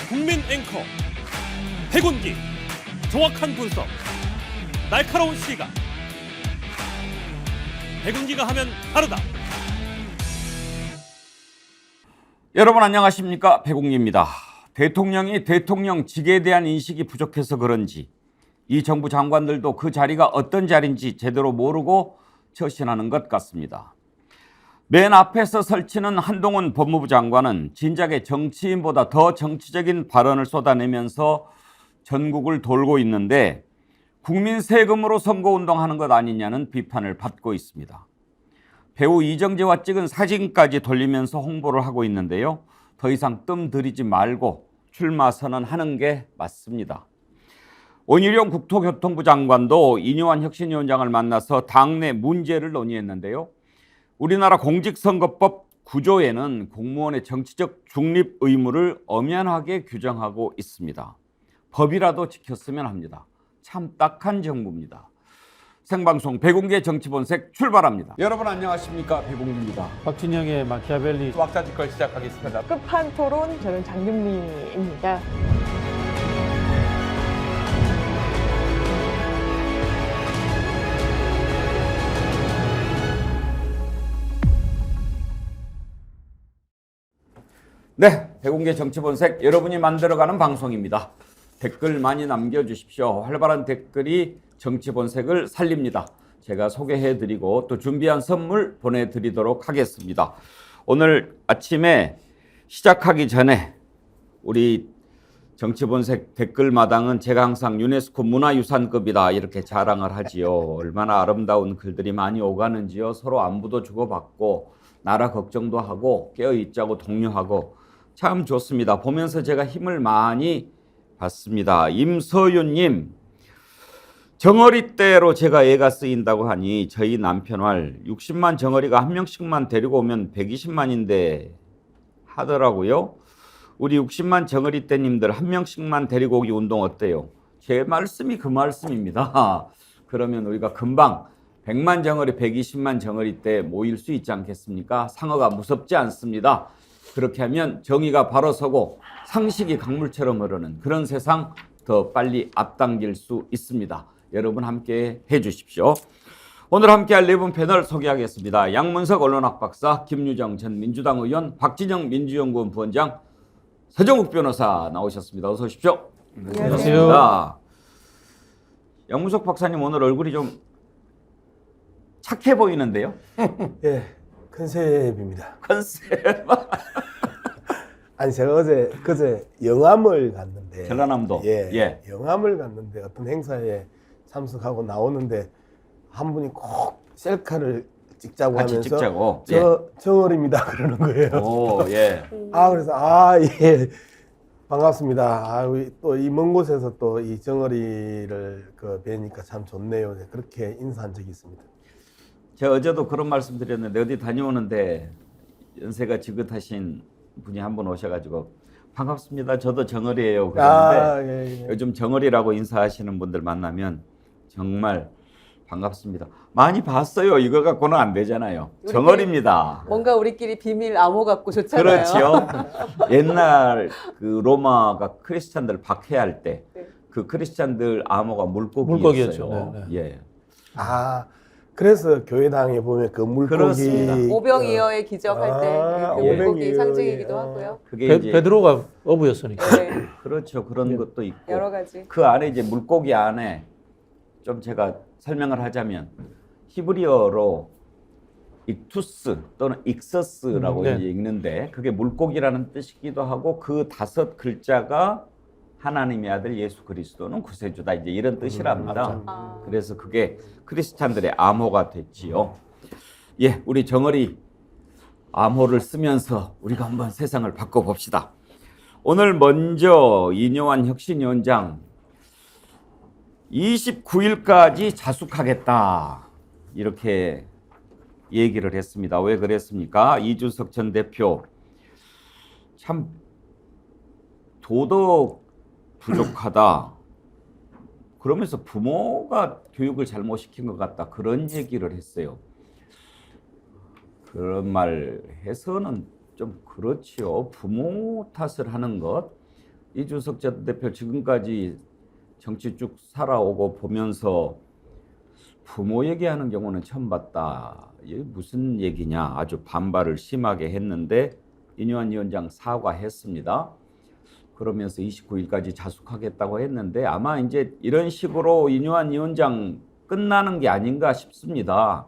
국민 앵커 백운기, 정확한 분석, 날카로운 시각. 백운기가 하면 다르다. 여러분 안녕하십니까? 백운기입니다. 대통령이 대통령직에 대한 인식이 부족해서 그런지 이 정부 장관들도 그 자리가 어떤 자리인지 제대로 모르고 처신하는 것 같습니다. 맨 앞에서 설치는 한동훈 법무부 장관은 진작에 정치인보다 더 정치적인 발언을 쏟아내면서 전국을 돌고 있는데 국민 세금으로 선거운동하는 것 아니냐는 비판을 받고 있습니다. 배우 이정재와 찍은 사진까지 돌리면서 홍보를 하고 있는데요. 더 이상 뜸 들이지 말고 출마 선언하는 게 맞습니다. 원희룡 국토교통부 장관도 이뇨한 혁신위원장을 만나서 당내 문제를 논의했는데요. 우리나라 공직선거법 9조에는 공무원의 정치적 중립 의무를 엄연하게 규정하고 있습니다. 법이라도 지켰으면 합니다. 참 딱한 정부입니다. 생방송 백운기의 정치본색 출발합니다. 여러분 안녕하십니까? 백운기입니다. 박진영의 마키아벨리 왁자지껄 시작하겠습니다. 끝판 토론, 저는 장윤미입니다. 네, 백운기의 정치본색 여러분이 만들어가는 방송입니다. 댓글 많이 남겨주십시오. 활발한 댓글이 정치본색을 살립니다. 제가 소개해드리고 또 준비한 선물 보내드리도록 하겠습니다. 오늘 아침에 시작하기 전에 우리 정치본색 댓글마당은 제가 항상 유네스코 문화유산급이다 이렇게 자랑을 하지요. 얼마나 아름다운 글들이 많이 오가는지요. 서로 안부도 주고받고 나라 걱정도 하고 깨어있자고 독려하고 참 좋습니다. 보면서 제가 힘을 많이 받습니다. 임서윤님, 정어리대로 제가 애가 쓰인다고 하니 저희 남편 말 60만 정어리가 한 명씩만 데리고 오면 120만인데 하더라고요. 우리 60만 정어리대님들 한 명씩만 데리고 오기 운동 어때요? 제 말씀이 그 말씀입니다. 그러면 우리가 금방 100만 정어리, 120만 정어리대 모일 수 있지 않겠습니까? 상어가 무섭지 않습니다. 그렇게 하면 정의가 바로 서고 상식이 강물처럼 흐르는 그런 세상 더 빨리 앞당길 수 있습니다. 여러분 함께 해주십시오. 오늘 함께할 네 분 패널 소개하겠습니다. 양문석 언론학 박사, 김유정 전 민주당 의원, 박진영 민주연구원 부원장, 서정욱 변호사 나오셨습니다. 어서 오십시오. 안녕하세요. 양문석 박사님 오늘 얼굴이 좀 착해 보이는데요? 예, 컨셉입니다. 컨셉. 아니 제가 그제 영암을 갔는데 전라남도. 예, 영암을 갔는데 어떤 행사에 참석하고 나오는데 한 분이 꼭 셀카를 찍자고 같이 하면서 찍자고. 정어리입니다 그러는 거예요. 오, 예. 그래서 예, 반갑습니다. 또 이 먼 곳에서 또 이 정어리를 뵈니까 참 좋네요. 그렇게 인사한 적이 있습니다. 제가 어제도 그런 말씀 드렸는데 어디 다녀오는데 연세가 지긋하신 분이 한 분 오셔가지고 반갑습니다. 저도 정어리예요. 그러는데 예. 요즘 정어리라고 인사하시는 분들 만나면 정말 반갑습니다. 많이 봤어요. 이거 갖고는 안 되잖아요. 정어리입니다. 뭔가 우리끼리 비밀 암호 같고 좋잖아요. 그렇죠. 옛날 그 로마가 크리스찬들 박해할 때 그 크리스찬들 암호가 물고기였어요. 물고기였죠. 네. 예. 그래서 교회당에 보면 그 물고기 그렇습니다. 오병이어의 기적할 때 그 물고기 오병이어의 상징이기도 하고요. 그게 이제 베드로가 어부였으니까. 네, 그렇죠. 그런 것도 있고 여러 가지. 그 안에 이제 물고기 안에 좀 제가 설명을 하자면 히브리어로 익투스 또는 익서스라고 네. 이제 읽는데 그게 물고기라는 뜻이기도 하고 그 5 글자가 하나님의 아들 예수 그리스도는 구세주다 이제 이런 뜻이랍니다. 아. 그래서 그게 크리스찬들의 암호가 됐지요. 예, 우리 정어리 암호를 쓰면서 우리가 한번 세상을 바꿔봅시다. 오늘 먼저 이뇨한 혁신위원장 29일까지 자숙하겠다 이렇게 얘기를 했습니다. 왜 그랬습니까? 이준석 전 대표 참 도덕 부족하다. 그러면서 부모가 교육을 잘못시킨 것 같다. 그런 얘기를 했어요. 그런 말 해서는 좀 그렇지요. 부모 탓을 하는 것. 이준석 전 대표 지금까지 정치 쭉 살아오고 보면서 부모 얘기하는 경우는 처음 봤다. 이게 무슨 얘기냐. 아주 반발을 심하게 했는데 인요한 위원장 사과했습니다. 그러면서 29일까지 자숙하겠다고 했는데 아마 이제 이런 식으로 인요한 위원장 끝나는 게 아닌가 싶습니다.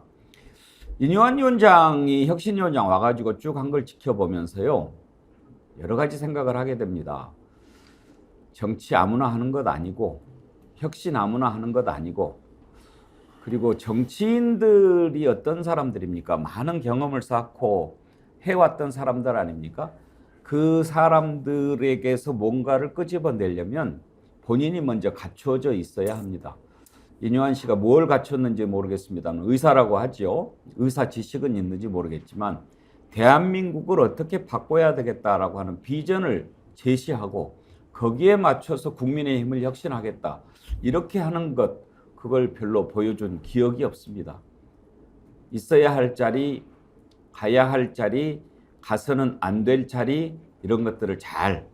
인요한 위원장이 혁신위원장 와가지고 쭉 한 걸 지켜보면서요. 여러 가지 생각을 하게 됩니다. 정치 아무나 하는 것 아니고 혁신 아무나 하는 것 아니고 그리고 정치인들이 어떤 사람들입니까? 많은 경험을 쌓고 해왔던 사람들 아닙니까? 그 사람들에게서 뭔가를 끄집어내려면 본인이 먼저 갖추어져 있어야 합니다. 인요한 씨가 뭘 갖췄는지 모르겠습니다만 의사라고 하죠. 의사 지식은 있는지 모르겠지만 대한민국을 어떻게 바꿔야 되겠다라고 하는 비전을 제시하고 거기에 맞춰서 국민의힘을 혁신하겠다. 이렇게 하는 것, 그걸 별로 보여준 기억이 없습니다. 있어야 할 자리, 가야 할 자리, 가서는 안 될 자리 이런 것들을 잘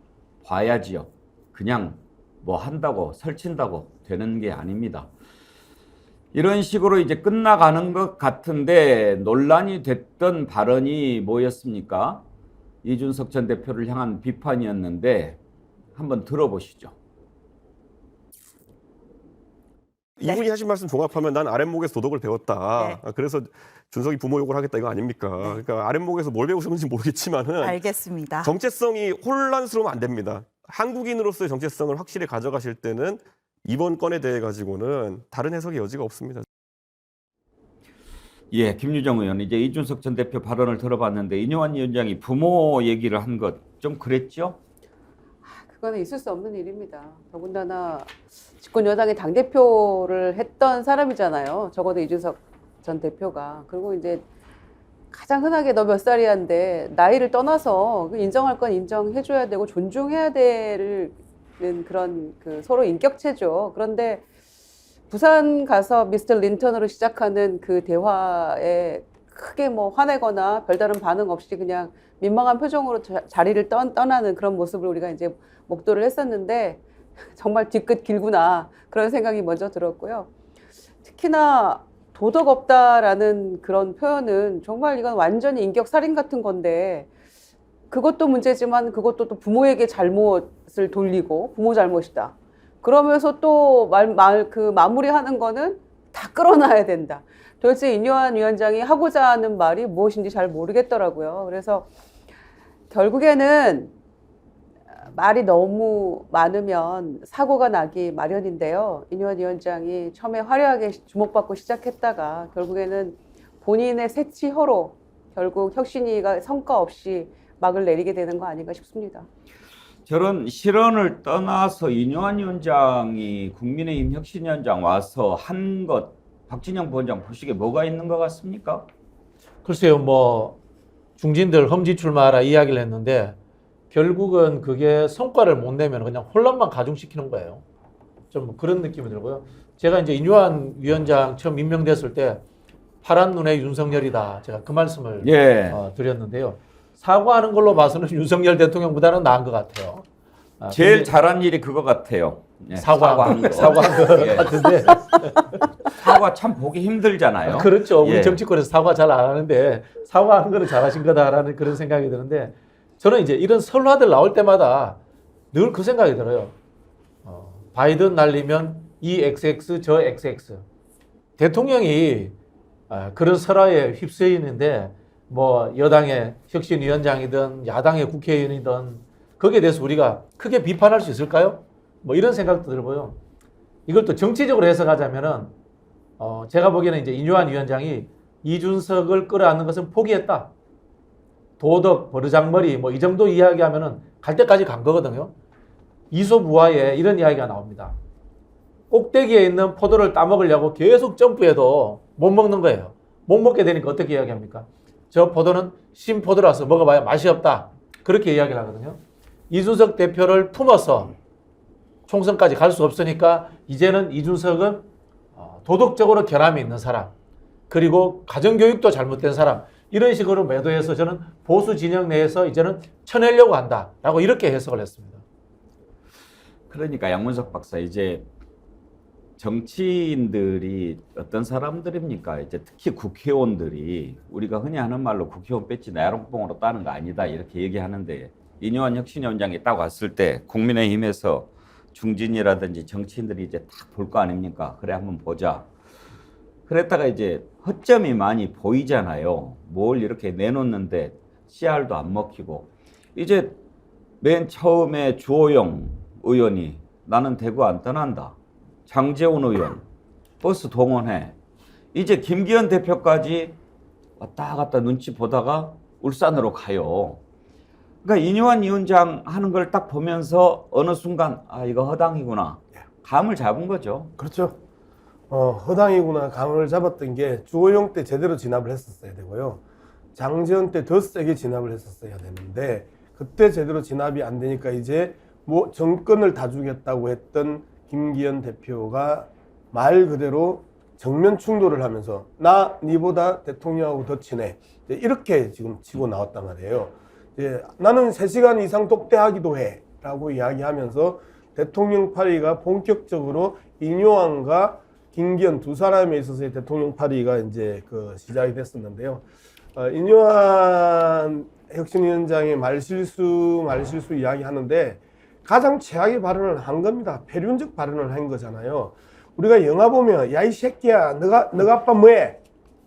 봐야지요. 그냥 뭐 한다고 설친다고 되는 게 아닙니다. 이런 식으로 이제 끝나가는 것 같은데 논란이 됐던 발언이 뭐였습니까? 이준석 전 대표를 향한 비판이었는데 한번 들어보시죠. 이분이 하신 말씀 종합하면 난 아랫목에서 도덕을 배웠다. 그래서 준석이 부모 욕을 하겠다 이거 아닙니까? 그러니까 아랫목에서 뭘 배우셨는지 모르겠지만은 알겠습니다. 정체성이 혼란스러우면 안 됩니다. 한국인으로서의 정체성을 확실히 가져가실 때는 이번 건에 대해 가지고는 다른 해석의 여지가 없습니다. 예, 김유정 의원 이제 이준석 전 대표 발언을 들어봤는데 인요한 위원장이 부모 얘기를 한 것 좀 그랬죠? 그거는 있을 수 없는 일입니다. 더군다나 집권 여당의 당대표를 했던 사람이잖아요. 적어도 이준석 전 대표가. 그리고 이제 가장 흔하게 너 몇 살이야인데 나이를 떠나서 인정할 건 인정해줘야 되고 존중해야 되는 그런 그 서로 인격체죠. 그런데 부산 가서 미스터 린턴으로 시작하는 그 대화에 크게 뭐 화내거나 별다른 반응 없이 그냥 민망한 표정으로 자리를 떠나는 그런 모습을 우리가 이제 목도를 했었는데 정말 뒤끝 길구나 그런 생각이 먼저 들었고요. 특히나 도덕 없다라는 그런 표현은 정말 이건 완전히 인격살인 같은 건데 그것도 문제지만 그것도 또 부모에게 잘못을 돌리고 부모 잘못이다. 그러면서 또 그 마무리하는 거는 다 끌어놔야 된다. 도대체 인요한 위원장이 하고자 하는 말이 무엇인지 잘 모르겠더라고요. 그래서 결국에는 말이 너무 많으면 사고가 나기 마련인데요. 인요한 위원장이 처음에 화려하게 주목받고 시작했다가 결국에는 본인의 새치허로 결국 혁신위가 성과 없이 막을 내리게 되는 거 아닌가 싶습니다. 저런 실언을 떠나서 인요한 위원장이 국민의힘 혁신위원장 와서 한 것 박진영 부원장 보시기에 뭐가 있는 것 같습니까? 글쎄요, 뭐 중진들 험지 출마하라 이야기를 했는데 결국은 그게 성과를 못 내면 그냥 혼란만 가중시키는 거예요. 좀 그런 느낌이 들고요. 제가 이제 인요한 위원장 처음 임명됐을 때 파란 눈의 윤석열이다. 제가 그 말씀을 드렸는데요. 사과하는 걸로 봐서는 윤석열 대통령보다는 나은 것 같아요. 제일 잘한 일이 그거 같아요. 예, 사과한 거. 사과한 것 예. 같은데. 사과 참 보기 힘들잖아요. 그렇죠. 우리 예. 정치권에서 사과 잘 안 하는데 사과하는 거는 잘하신 거다라는 그런 생각이 드는데 저는 이제 이런 설화들 나올 때마다 늘 그 생각이 들어요. 바이든 날리면 이 XX 저 XX. 대통령이 그런 설화에 휩쓰이는데 뭐 여당의 혁신위원장이든 야당의 국회의원이든 거기에 대해서 우리가 크게 비판할 수 있을까요? 뭐 이런 생각도 들고요. 이걸 또 정치적으로 해석하자면은 제가 보기에는 이제 인요한 위원장이 이준석을 끌어안는 것은 포기했다. 도덕, 버르장머리 뭐 이 정도 이야기하면은 갈 때까지 간 거거든요. 이솝우화에 이런 이야기가 나옵니다. 꼭대기에 있는 포도를 따먹으려고 계속 점프해도 못 먹는 거예요. 못 먹게 되니까 어떻게 이야기합니까? 저 포도는 신포도라서 먹어봐야 맛이 없다. 그렇게 이야기를 하거든요. 이준석 대표를 품어서 총선까지 갈 수 없으니까 이제는 이준석은 도덕적으로 결함이 있는 사람, 그리고 가정교육도 잘못된 사람, 이런 식으로 매도해서 저는 보수 진영 내에서 이제는 쳐내려고 한다라고 이렇게 해석을 했습니다. 그러니까 양문석 박사 이제 정치인들이 어떤 사람들입니까? 이제 특히 국회의원들이 우리가 흔히 하는 말로 국회의원 배지 나야롱뽕으로 따는 거 아니다 이렇게 얘기하는데 이뇨한 혁신위원장이 딱 왔을 때 국민의힘에서 중진이라든지 정치인들이 이제 딱 볼 거 아닙니까? 그래 한번 보자. 그랬다가 이제 허점이 많이 보이잖아요. 뭘 이렇게 내놓는데 씨알도 안 먹히고 이제 맨 처음에 주호영 의원이 나는 대구 안 떠난다. 장제원 의원 버스 동원해. 이제 김기현 대표까지 왔다 갔다 눈치 보다가 울산으로 가요. 그러니까 이뇨한 위원장 하는 걸 딱 보면서 어느 순간 아 이거 허당이구나. 감을 잡은 거죠. 그렇죠. 허당이구나 감을 잡았던 게 주호영 때 제대로 진압을 했었어야 되고요. 장제원 때 더 세게 진압을 했었어야 되는데 그때 제대로 진압이 안 되니까 이제 뭐 정권을 다 주겠다고 했던 김기현 대표가 말 그대로 정면 충돌을 하면서 나 니보다 대통령하고 더 친해 이렇게 지금 치고 나왔단 말이에요. 이제 나는 3시간 이상 독대하기도 해 라고 이야기하면서 대통령 파리가 본격적으로 이뇨한과 김기현 두 사람에 있어서의 대통령 파리가 이제 시작이 됐었는데요. 이뇨한 혁신위원장의 말실수 이야기하는데 가장 최악의 발언을 한 겁니다. 패륜적 발언을 한 거잖아요. 우리가 영화 보면 야 이 새끼야 너가 아빠 뭐해?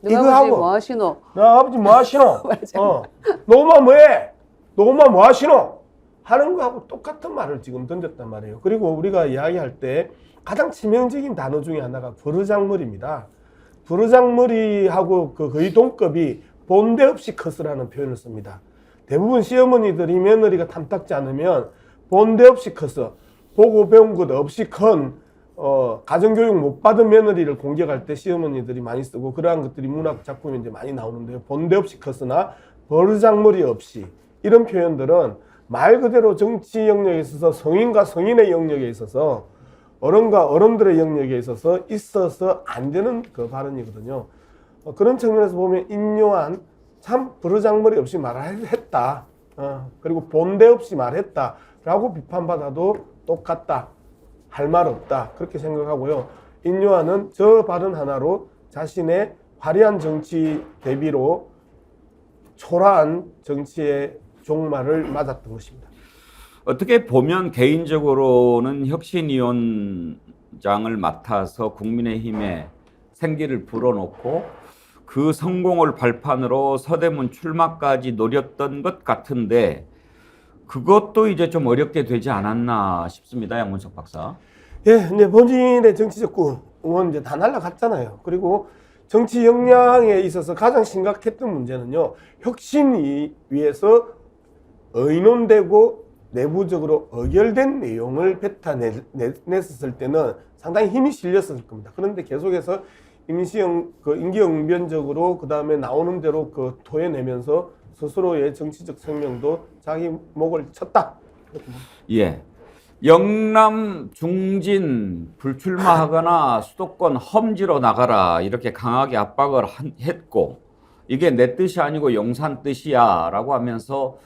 너가 이거 아버지 하고 뭐 하시노? 너 아버지 뭐 하시노? 너 엄마 뭐해? 너 엄마 뭐 하시노? 하는 거하고 똑같은 말을 지금 던졌단 말이에요. 그리고 우리가 이야기할 때 가장 치명적인 단어 중에 하나가 버르장머리입니다. 버르장머리하고 거의 동급이 본데 없이 컸으라는 표현을 씁니다. 대부분 시어머니들이 며느리가 탐탁지 않으면 본데 없이 컸어. 보고 배운 것 없이 큰 가정교육 못 받은 며느리를 공격할 때 시어머니들이 많이 쓰고 그러한 것들이 문학 작품에 이제 많이 나오는데요. 본데 없이 컸으나 버르장머리 없이 이런 표현들은 말 그대로 정치 영역에 있어서 성인과 성인의 영역에 있어서 어른과 어른들의 영역에 있어서 안 되는 그 발언이거든요. 그런 측면에서 보면 인요한 참 버르장머리 없이 말을 했다. 그리고 본데 없이 말했다. 라고 비판받아도 똑같다. 할 말 없다. 그렇게 생각하고요. 인요한은 저 발언 하나로 자신의 화려한 정치 대비로 초라한 정치의 종말을 맞았던 것입니다. 어떻게 보면 개인적으로는 혁신위원장을 맡아서 국민의힘에 생기를 불어넣고 그 성공을 발판으로 서대문 출마까지 노렸던 것 같은데 그것도 이제 좀 어렵게 되지 않았나 싶습니다. 양문석 박사. 예, 이제 본인의 정치적 꿈은 이제 다 날아갔잖아요. 그리고 정치 역량에 있어서 가장 심각했던 문제는요. 혁신위에서 의논되고 내부적으로 의결된 내용을 뱉어냈을 때는 상당히 힘이 실렸을 겁니다. 그런데 계속해서 임기응변적으로 그 다음에 나오는 대로 토해내면서 스스로의 정치적 생명도 자기 목을 쳤다. 예. 영남 중진 불출마하거나 수도권 험지로 나가라 이렇게 강하게 압박을 했고 이게 내 뜻이 아니고 용산 뜻이야 라고 하면서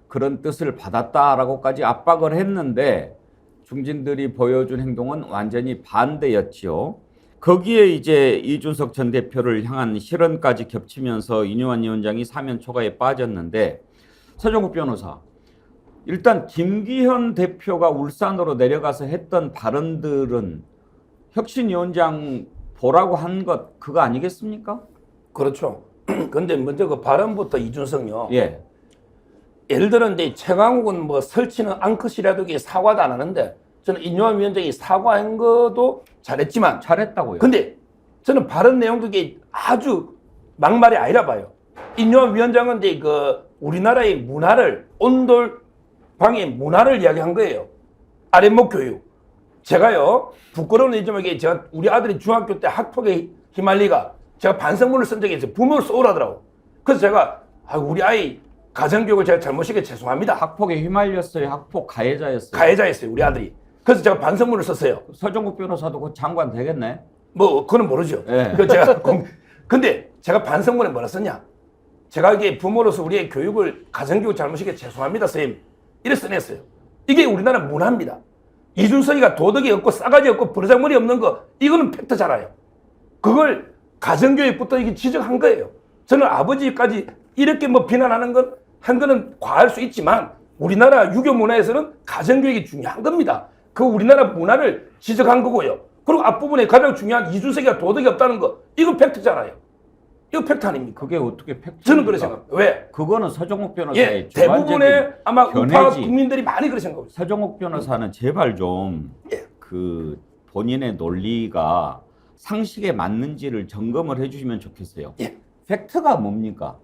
그런 뜻을 받았다라고까지 압박을 했는데 중진들이 보여준 행동은 완전히 반대였지요. 거기에 이제 이준석 전 대표를 향한 실언까지 겹치면서 이뇨한 위원장이 사면 초과에 빠졌는데 서정국 변호사 일단 김기현 대표가 울산으로 내려가서 했던 발언들은 혁신위원장 보라고 한 것 그거 아니겠습니까? 그렇죠. 근데 먼저 그 발언부터 이준석요. 예. 예를 들어 이제 최강욱은 뭐 설치는 앙컷이라도 이게 사과도 안 하는데 저는 인요한 위원장이 사과한 것도 잘했지만 잘했다고요. 근데 저는 발언 내용도 이게 아주 막말이 아니라 봐요. 인요한 위원장은 이제 우리나라의 문화를 온돌방의 문화를 이야기한 거예요. 아랫목 교육. 제가요 부끄러운 일이지만 제가 우리 아들이 중학교 때 학폭에 휘말리가 제가 반성문을 쓴 적이 있어요. 부모를 쏘라더라고. 그래서 제가 우리 아이 가정교육을 제가 잘못시켜 죄송합니다. 학폭에 휘말렸어요. 학폭 가해자였어요. 가해자였어요, 우리 아들이. 그래서 제가 반성문을 썼어요. 서정국 변호사도 그 장관 되겠네. 뭐 그건 모르죠. 네. 근데 제가 반성문에 뭐라 썼냐? 제가 이게 부모로서 우리의 교육을 가정교육 잘못시켜 죄송합니다, 선생님. 이래 써냈어요. 이게 우리나라 문화입니다. 이준석이가 도덕이 없고 싸가지 없고 버르장머리 없는 거 이거는 팩트잖아요. 그걸 가정교육부터 이게 지적한 거예요. 저는 아버지까지 이렇게 뭐 비난하는 건 한 거는 과할 수 있지만 우리나라 유교 문화에서는 가정교육이 중요한 겁니다. 그 우리나라 문화를 지적한 거고요. 그리고 앞부분에 가장 중요한 이준석이가 도덕이 없다는 거 이건 팩트잖아요. 이거 팩트 아닙니까? 그게 어떻게 팩트? 저는 그렇게 생각합니다. 왜? 그거는 서정욱 변호사의 예, 대부분의 아마 우파 견해지. 국민들이 많이 그렇게 생각하고 있어요. 서정욱 변호사는 제발 좀 그 본인의 논리가 상식에 맞는지를 점검을 해주시면 좋겠어요. 예. 팩트가 뭡니까?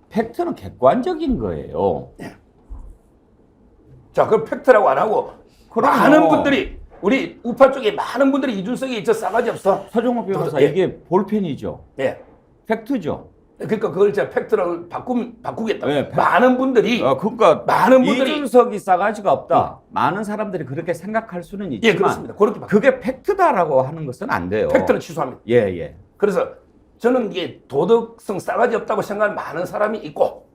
팩트는 객관적인 거예요. 자, 그럼 팩트라고 안 하고 그럼요. 많은 분들이 우리 우파 쪽에 많은 분들이 이준석이 저 싸가지 없어. 서정욱 변호사 예. 이게 볼펜이죠. 예. 팩트죠. 그러니까 그걸 제가 팩트라고 바꾸겠다. 예, 많은 분들이 그러니까 많은 분들이 이준석이 싸가지가 없다. 많은 사람들이 그렇게 생각할 수는 있지만 예, 그렇습니다. 그렇게 그게 팩트다라고 하는 것은 안 돼요. 팩트는 취소합니다. 예, 예. 그래서 저는 이게 도덕성 싸가지 없다고 생각하는 많은 사람이 있고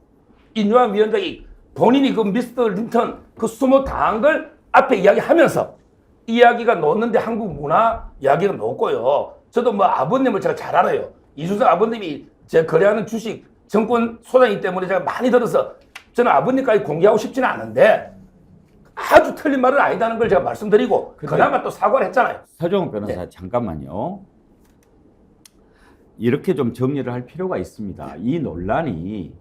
인류한 위원장이 본인이 그 미스터 린턴 그 수모 당한 걸 앞에 이야기하면서 이야기가 놓는데 한국 문화 이야기가 놓고요. 저도 뭐 아버님을 제가 잘 알아요. 이준석 아버님이 제가 거래하는 주식 정권 소장이기 때문에 제가 많이 들어서 저는 아버님까지 공개하고 싶지는 않은데 아주 틀린 말은 아니다는 걸 제가 말씀드리고 그나마 또 사과를 했잖아요. 서정욱 변호사 잠깐만요. 이렇게 좀 정리를 할 필요가 있습니다. 이 논란이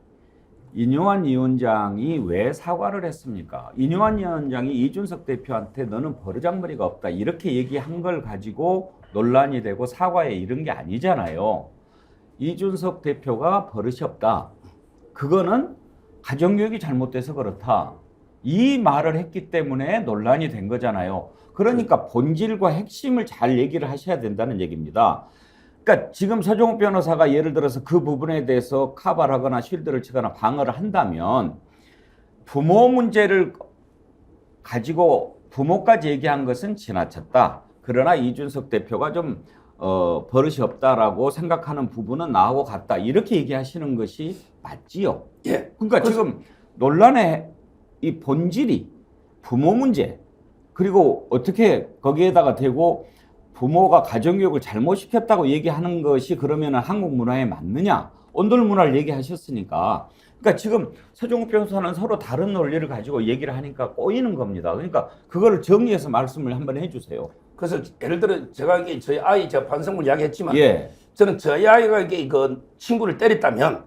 이뇨한 위원장이 왜 사과를 했습니까? 이뇨한 위원장이 이준석 대표한테 너는 버르장머리가 없다 이렇게 얘기한 걸 가지고 논란이 되고 사과에 이른 게 아니잖아요. 이준석 대표가 버릇이 없다. 그거는 가정교육이 잘못돼서 그렇다. 이 말을 했기 때문에 논란이 된 거잖아요. 그러니까 본질과 핵심을 잘 얘기를 하셔야 된다는 얘기입니다. 그러니까 지금 서정욱 변호사가 예를 들어서 그 부분에 대해서 카바를 하거나 쉴드를 치거나 방어를 한다면 부모 문제를 가지고 부모까지 얘기한 것은 지나쳤다. 그러나 이준석 대표가 좀 버릇이 없다라고 생각하는 부분은 나하고 같다. 이렇게 얘기하시는 것이 맞지요. 예. 그러니까 지금 논란의 이 본질이 부모 문제 그리고 어떻게 거기에다가 대고 부모가 가정교육을 잘못 시켰다고 얘기하는 것이 그러면 한국 문화에 맞느냐? 온돌 문화를 얘기하셨으니까. 그러니까 지금 서정욱 변호사는 서로 다른 논리를 가지고 얘기를 하니까 꼬이는 겁니다. 그러니까 그거를 정리해서 말씀을 한번 해주세요. 그래서 예를 들어 제가 이게 저희 아이 제가 반성문 이야기했지만 예. 저는 저희 아이가 이게 그 친구를 때렸다면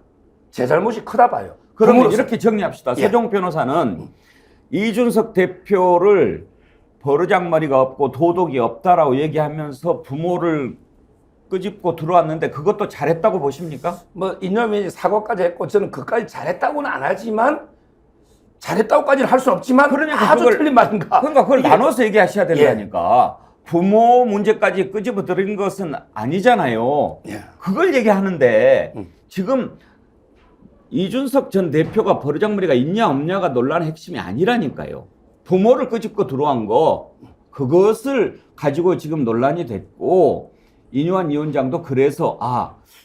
제 잘못이 크다 봐요. 그러면 부모로서. 이렇게 정리합시다. 예. 서정욱 변호사는 이준석 대표를 버르장머리가 없고 도덕이 없다라고 얘기하면서 부모를 끄집고 들어왔는데 그것도 잘했다고 보십니까? 뭐 이념이 사과까지 했고 저는 그까지 잘했다고는 안 하지만 잘했다고까지는 할 수는 없지만 그러니까 아주 그걸- 틀린 말인가. 그러니까 그걸 이게- 나눠서 얘기하셔야 된다니까. 부모 문제까지 끄집어 들인 것은 아니잖아요. 예. 그걸 얘기하는데 지금 이준석 전 대표가 버르장머리가 있냐 없냐가 논란의 핵심이 아니라니까요. 부모를 끄집고 들어온 거 그것을 가지고 지금 논란이 됐고 이뇨한 위원장도 그래서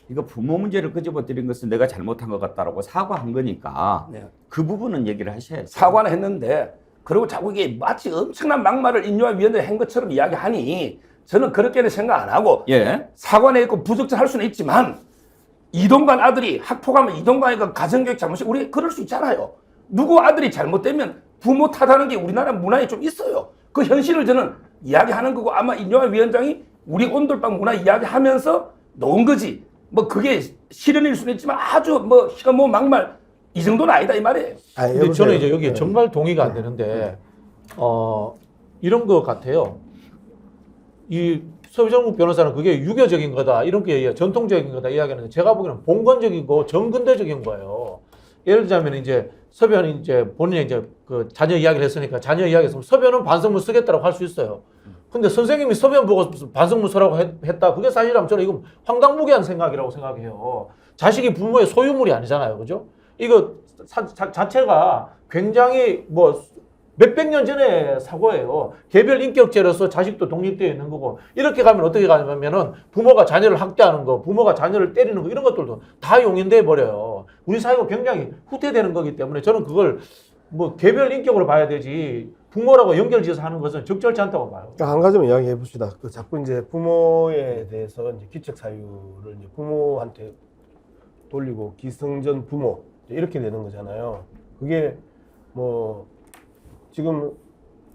이거 부모 문제를 끄집어 들인 것은 내가 잘못한 것 같다라고 사과한 거니까 네. 그 부분은 얘기를 하셔야죠. 사과는 했는데 그리고 자꾸 이게 마치 엄청난 막말을 인류한 위원장이 한 것처럼 이야기하니 저는 그렇게는 생각 안 하고 예. 사과는 했고 부적절할 수는 있지만 이동관 아들이 학폭하면 이동관이가 가정교육 잘못이 우리 그럴 수 있잖아요. 누구 아들이 잘못되면 부모 탓하는 게 우리나라 문화에 좀 있어요. 그 현실을 저는 이야기하는 거고 아마 인뇨한 위원장이 우리 온돌방 문화 이야기하면서 놓은 거지. 뭐 그게 실현일 수는 있지만 아주 뭐 혐오 막말 이 정도는 아니다 이 말이에요. 근데 저는 이제 여기에 정말 동의가 안 되는데 이런 것 같아요. 이 서정욱 변호사는 그게 유교적인 거다 이렇게 전통적인 거다 이야기하는데 제가 보기에는 봉건적이고 정근대적인 거예요. 예를 들자면 이제 서변이 이제 본인이 이제 그 자녀 이야기를 했으니까 자녀 이야기에서 서변은 반성문 쓰겠다라고 할 수 있어요. 근데 선생님이 서변 보고 반성문 쓰라고 했다. 그게 사실이라면 저는 이건 황당무계한 생각이라고 생각해요. 자식이 부모의 소유물이 아니잖아요. 그죠? 이거 자체가 굉장히 뭐 몇백 년 전에 사고예요. 개별 인격죄로서 자식도 독립되어 있는 거고 이렇게 가면 어떻게 가냐면은 부모가 자녀를 학대하는 거, 부모가 자녀를 때리는 거 이런 것들도 다 용인돼 버려요. 우리 사회가 굉장히 후퇴되는 거기 때문에 저는 그걸 뭐 개별 인격으로 봐야 되지 부모라고 연결지어서 하는 것은 적절치 않다고 봐요. 한 가지만 이야기해 봅시다. 그 자꾸 이제 부모에 대해서 이제 기책 사유를 이제 부모한테 돌리고 기성전 부모 이렇게 되는 거잖아요. 그게 뭐 지금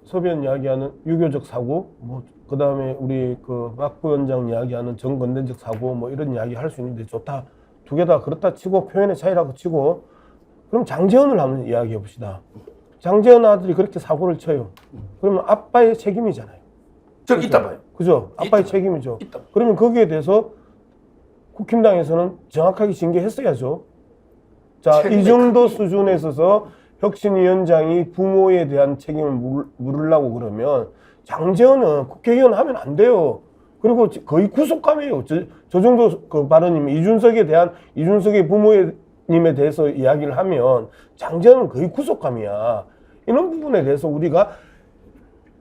서변 이야기하는 유교적 사고, 뭐 그다음에 우리 그 박 부원장 이야기하는 정건대적 사고, 뭐 이런 이야기 할 수 있는데 좋다. 두 개 다 그렇다 치고 표현의 차이라고 치고, 그럼 장제헌을 한번 이야기해 봅시다. 장제헌 아들이 그렇게 사고를 쳐요. 그러면 아빠의 책임이잖아요. 저 이따 봐요. 그죠? 아빠의 있다. 책임이죠. 있다. 그러면 거기에 대해서 국힘당에서는 정확하게 징계했어야죠. 자, 이 정도 수준에 있어서 혁신위원장이 부모에 대한 책임을 물으려고 그러면 장제헌은 국회의원 하면 안 돼요. 그리고 거의 구속감이에요. 저 정도 그 발언이면 이준석의 부모님에 대해서 이야기를 하면 장제헌은 거의 구속감이야. 이런 부분에 대해서 우리가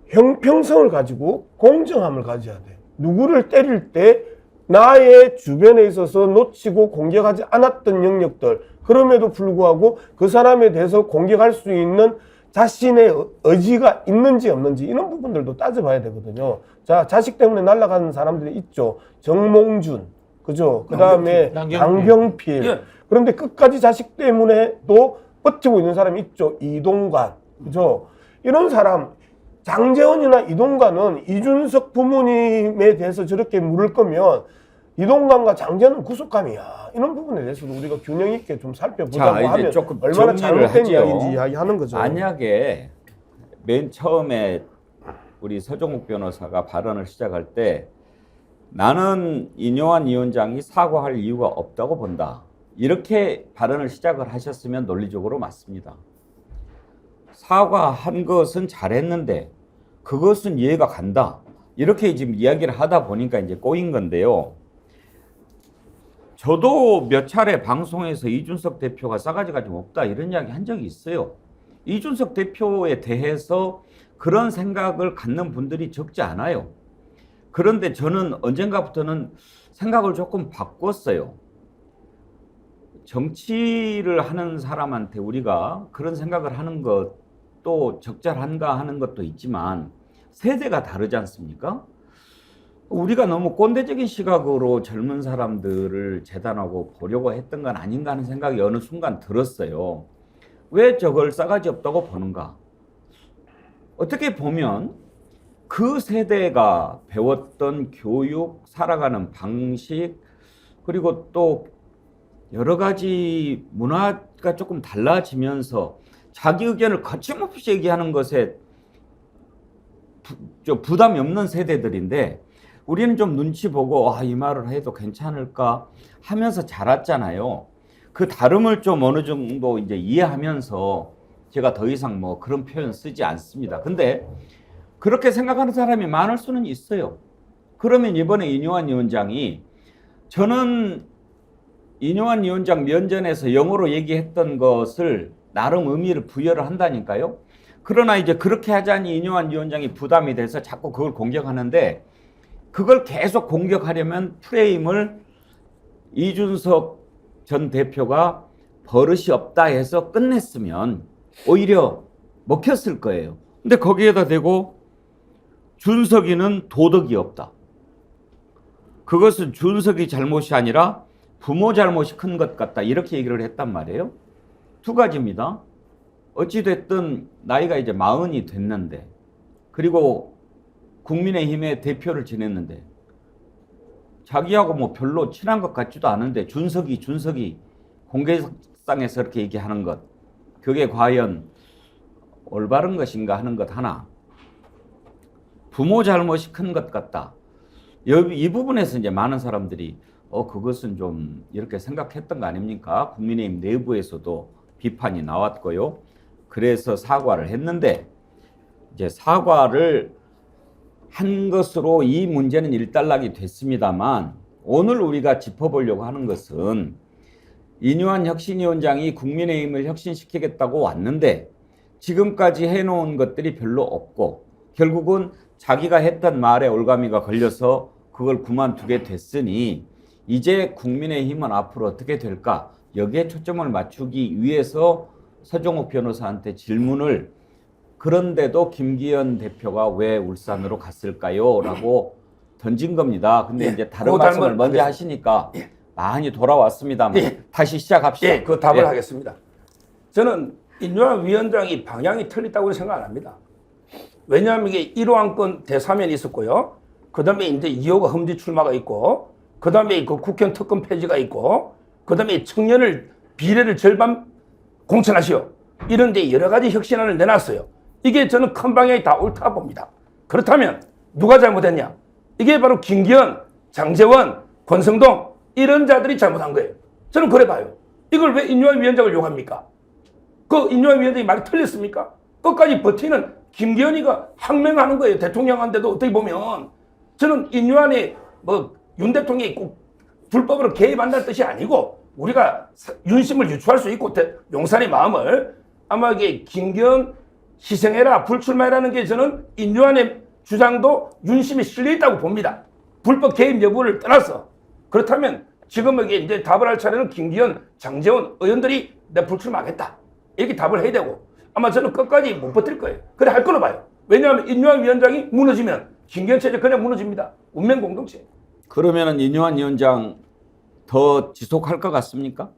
형평성을 가지고 공정함을 가져야 돼. 누구를 때릴 때 나의 주변에 있어서 놓치고 공격하지 않았던 영역들, 그럼에도 불구하고 그 사람에 대해서 공격할 수 있는 자신의 의지가 있는지 없는지 이런 부분들도 따져봐야 되거든요. 자, 자식 때문에 날아가는 사람들이 있죠. 정몽준, 그죠? 그 다음에 양병필. 예. 그런데 끝까지 자식 때문에 또 버티고 있는 사람이 있죠. 이동관, 그죠? 이런 사람, 장제헌이나 이동관은 이준석 부모님에 대해서 저렇게 물을 거면 이동관과 장제헌은 구속감이야. 이런 부분에 대해서도 우리가 균형 있게 좀 살펴보자고 이제 하면 조금 얼마나 정리를 잘못된 하죠. 이야기인지 이야기하는 거죠. 만약에 맨 처음에 우리 서정욱 변호사가 발언을 시작할 때 나는 인요한 위원장이 사과할 이유가 없다고 본다. 이렇게 발언을 시작을 하셨으면 논리적으로 맞습니다. 사과한 것은 잘했는데 그것은 이해가 간다. 이렇게 지금 이야기를 하다 보니까 이제 꼬인 건데요. 저도 몇 차례 방송에서 이준석 대표가 싸가지가 좀 없다 이런 이야기 한 적이 있어요. 이준석 대표에 대해서 그런 생각을 갖는 분들이 적지 않아요. 그런데 저는 언젠가부터는 생각을 조금 바꿨어요. 정치를 하는 사람한테 우리가 그런 생각을 하는 것도 적절한가 하는 것도 있지만 세대가 다르지 않습니까? 우리가 너무 꼰대적인 시각으로 젊은 사람들을 재단하고 보려고 했던 건 아닌가 하는 생각이 어느 순간 들었어요. 왜 저걸 싸가지 없다고 보는가? 어떻게 보면 그 세대가 배웠던 교육, 살아가는 방식, 그리고 또 여러 가지 문화가 조금 달라지면서 자기 의견을 거침없이 얘기하는 것에 부담이 없는 세대들인데 우리는 좀 눈치 보고 이 말을 해도 괜찮을까 하면서 자랐잖아요. 그 다름을 좀 어느 정도 이제 이해하면서 제가 더 이상 뭐 그런 표현 쓰지 않습니다. 근데 그렇게 생각하는 사람이 많을 수는 있어요. 그러면 이번에 인요한 위원장이 저는 인요한 위원장 면전에서 영어로 얘기했던 것을 나름 의미를 부여를 한다니까요. 그러나 이제 그렇게 하자니 인요한 위원장이 부담이 돼서 자꾸 그걸 공격하는데 그걸 계속 공격하려면 프레임을 이준석 전 대표가 버릇이 없다 해서 끝냈으면 오히려 먹혔을 거예요. 근데 거기에다 대고 준석이는 도덕이 없다. 그것은 준석이 잘못이 아니라 부모 잘못이 큰 것 같다. 이렇게 얘기를 했단 말이에요. 두 가지입니다. 어찌됐든 나이가 이제 40이 됐는데 그리고 국민의힘의 대표를 지냈는데 자기하고 뭐 별로 친한 것 같지도 않은데 준석이 공개상에서 이렇게 얘기하는 것 그게 과연 올바른 것인가 하는 것 하나 부모 잘못이 큰 것 같다. 이 부분에서 이제 많은 사람들이 그것은 좀 이렇게 생각했던 거 아닙니까? 국민의힘 내부에서도 비판이 나왔고요. 그래서 사과를 했는데 이제 사과를 한 것으로 이 문제는 일단락이 됐습니다만 오늘 우리가 짚어보려고 하는 것은 인요한 혁신위원장이 국민의힘을 혁신시키겠다고 왔는데 지금까지 해놓은 것들이 별로 없고 결국은 자기가 했던 말에 올가미가 걸려서 그걸 그만두게 됐으니 이제 국민의힘은 앞으로 어떻게 될까? 여기에 초점을 맞추기 위해서 서정욱 변호사한테 질문을 그런데도 김기현 대표가 왜 울산으로 갔을까요? 라고 던진 겁니다. 근데 예, 이제 다른 그 말씀을 답을 먼저 하겠습니다. 하시니까 예. 많이 돌아왔습니다만 예. 다시 시작합시다. 예, 그 답을 예. 하겠습니다. 저는 인류한 위원장이 방향이 틀렸다고 생각 안 합니다. 왜냐하면 이게 1호 안건 대사면이 있었고요. 그 다음에 이제 2호가 험지 출마가 있고, 그 다음에 그 국회의원 특검 폐지가 있고, 그 다음에 청년을 비례를 절반 공천하시오. 이런 데 여러 가지 혁신안을 내놨어요. 이게 저는 큰 방향이 다 옳다 봅니다. 그렇다면 누가 잘못했냐? 이게 바로 김기현, 장제원, 권성동 이런 자들이 잘못한 거예요. 저는 그래 봐요. 이걸 왜 인류한 위원장을 욕합니까? 그 인류한 위원장이 말이 틀렸습니까? 끝까지 버티는 김기현이가 항명하는 거예요. 대통령한테도 어떻게 보면 저는 인류한에 뭐 윤 대통령이 꼭 불법으로 개입한다는 뜻이 아니고 우리가 윤심을 유추할 수 있고 용산의 마음을 아마 이게 김기현 희생해라 불출마해라는 게 저는 인류한의 주장도 윤심에 실려 있다고 봅니다. 불법 개입 여부를 떠나서 그렇다면 지금 이게 이제 답을 할 차례는 김기현, 장제원 의원들이 내 불출마하겠다 이렇게 답을 해야 되고 아마 저는 끝까지 못 버틸 거예요. 그래 할 거로 봐요. 왜냐하면 인류한 위원장이 무너지면 김기현 체제 그냥 무너집니다. 운명 공동체. 그러면은 인요한 위원장 더 지속할 것 같습니까?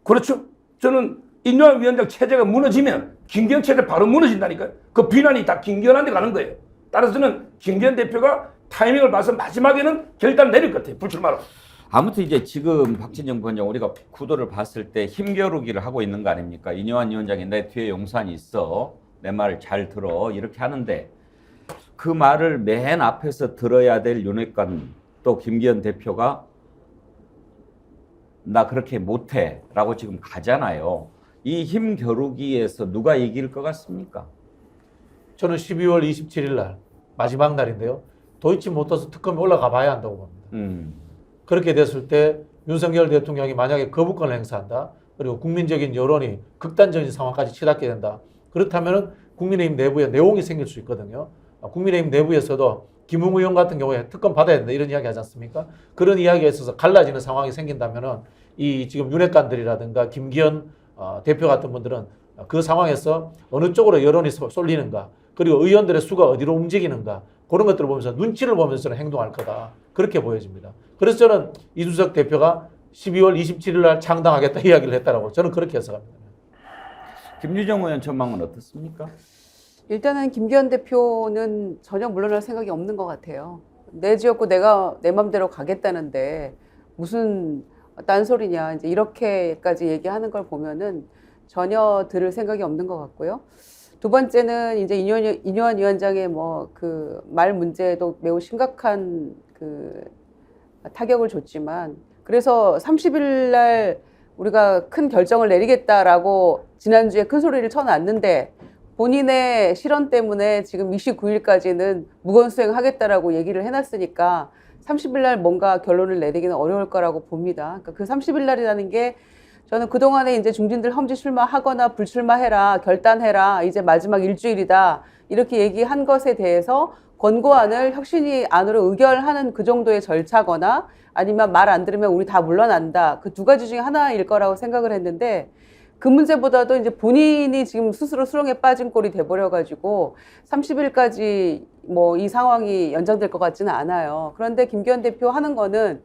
그렇죠. 저는 인류한 위원장 체제가 무너지면 김기현 체제 바로 무너진다니까요. 그 비난이 다 김기현한테 가는 거예요. 따라서 저는 김기현 대표가 타이밍을 봐서 마지막에는 결단을 내릴 것 같아요. 불출마로. 아무튼 이제 지금 박진영 부원장 우리가 구도를 봤을 때 힘겨루기를 하고 있는 거 아닙니까? 인요한 위원장이 내 뒤에 용산이 있어. 내 말을 잘 들어. 이렇게 하는데 그 말을 맨 앞에서 들어야 될 윤핵관 또 김기현 대표가 나 그렇게 못해 라고 지금 가잖아요. 이 힘겨루기에서 누가 이길 것 같습니까? 저는 12월 27일 날 마지막 날인데요. 도이치모터스 특검이 올라가 봐야 한다고 봅니다. 그렇게 됐을 때 윤석열 대통령이 만약에 거부권을 행사한다. 그리고 국민적인 여론이 극단적인 상황까지 치닫게 된다. 그렇다면 국민의힘 내부에 내용이 생길 수 있거든요. 국민의힘 내부에서도 김웅 의원 같은 경우에 특검 받아야 된다 이런 이야기 하지 않습니까? 그런 이야기에 있어서 갈라지는 상황이 생긴다면은 이 지금 윤핵관들이라든가 김기현 대표 같은 분들은 그 상황에서 어느 쪽으로 여론이 쏠리는가 그리고 의원들의 수가 어디로 움직이는가 그런 것들을 보면서 눈치를 보면서 저는 행동할 거다 그렇게 보여집니다. 그래서 저는 이준석 대표가 12월 27일 날 창당하겠다 이야기를 했다라고 저는 그렇게 해석합니다. 김유정 의원 전망은 어떻습니까? 일단은 김기현 대표는 전혀 물러날 생각이 없는 것 같아요. 내 지역구 내가 내 맘대로 가겠다는데 무슨 딴소리냐 이제 이렇게까지 얘기하는 걸 보면은 전혀 들을 생각이 없는 것 같고요. 두 번째는 이제 인요한 위원장의 뭐 그 말 문제도 매우 심각한 그 타격을 줬지만 그래서 30일 날 우리가 큰 결정을 내리겠다라고 지난주에 큰 소리를 쳐놨는데 본인의 실언 때문에 지금 29일까지는 무건수행하겠다라고 얘기를 해놨으니까 30일 날 뭔가 결론을 내리기는 어려울 거라고 봅니다. 그러니까 그 30일 날이라는 게 저는 그동안에 이제 중진들 험지 출마하거나 불출마해라, 결단해라, 이제 마지막 일주일이다. 이렇게 얘기한 것에 대해서 권고안을 혁신위 안으로 의결하는 그 정도의 절차거나 아니면 말 안 들으면 우리 다 물러난다. 그 두 가지 중에 하나일 거라고 생각을 했는데 그 문제보다도 이제 본인이 지금 스스로 수렁에 빠진 꼴이 돼버려가지고 30일까지 뭐 이 상황이 연장될 것 같지는 않아요. 그런데 김기현 대표 하는 거는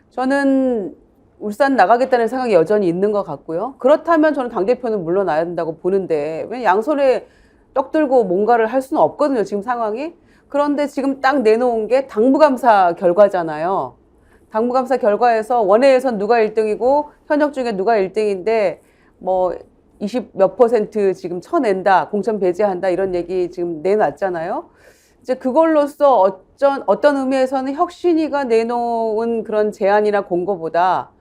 저는 울산 나가겠다는 생각이 여전히 있는 것 같고요. 그렇다면 저는 당대표는 물러나야 된다고 보는데 왜 양손에 떡 들고 뭔가를 할 수는 없거든요. 지금 상황이. 그런데 지금 딱 내놓은 게 당무감사 결과잖아요. 당무감사 결과에서 원외에선 누가 1등이고 현역 중에 누가 1등인데 뭐 20몇% 지금 쳐낸다, 공천 배제한다 이런 얘기 지금 내놨잖아요. 이제 그걸로써 어떤 의미에서는 혁신위가 내놓은 그런 제안이나 공고보다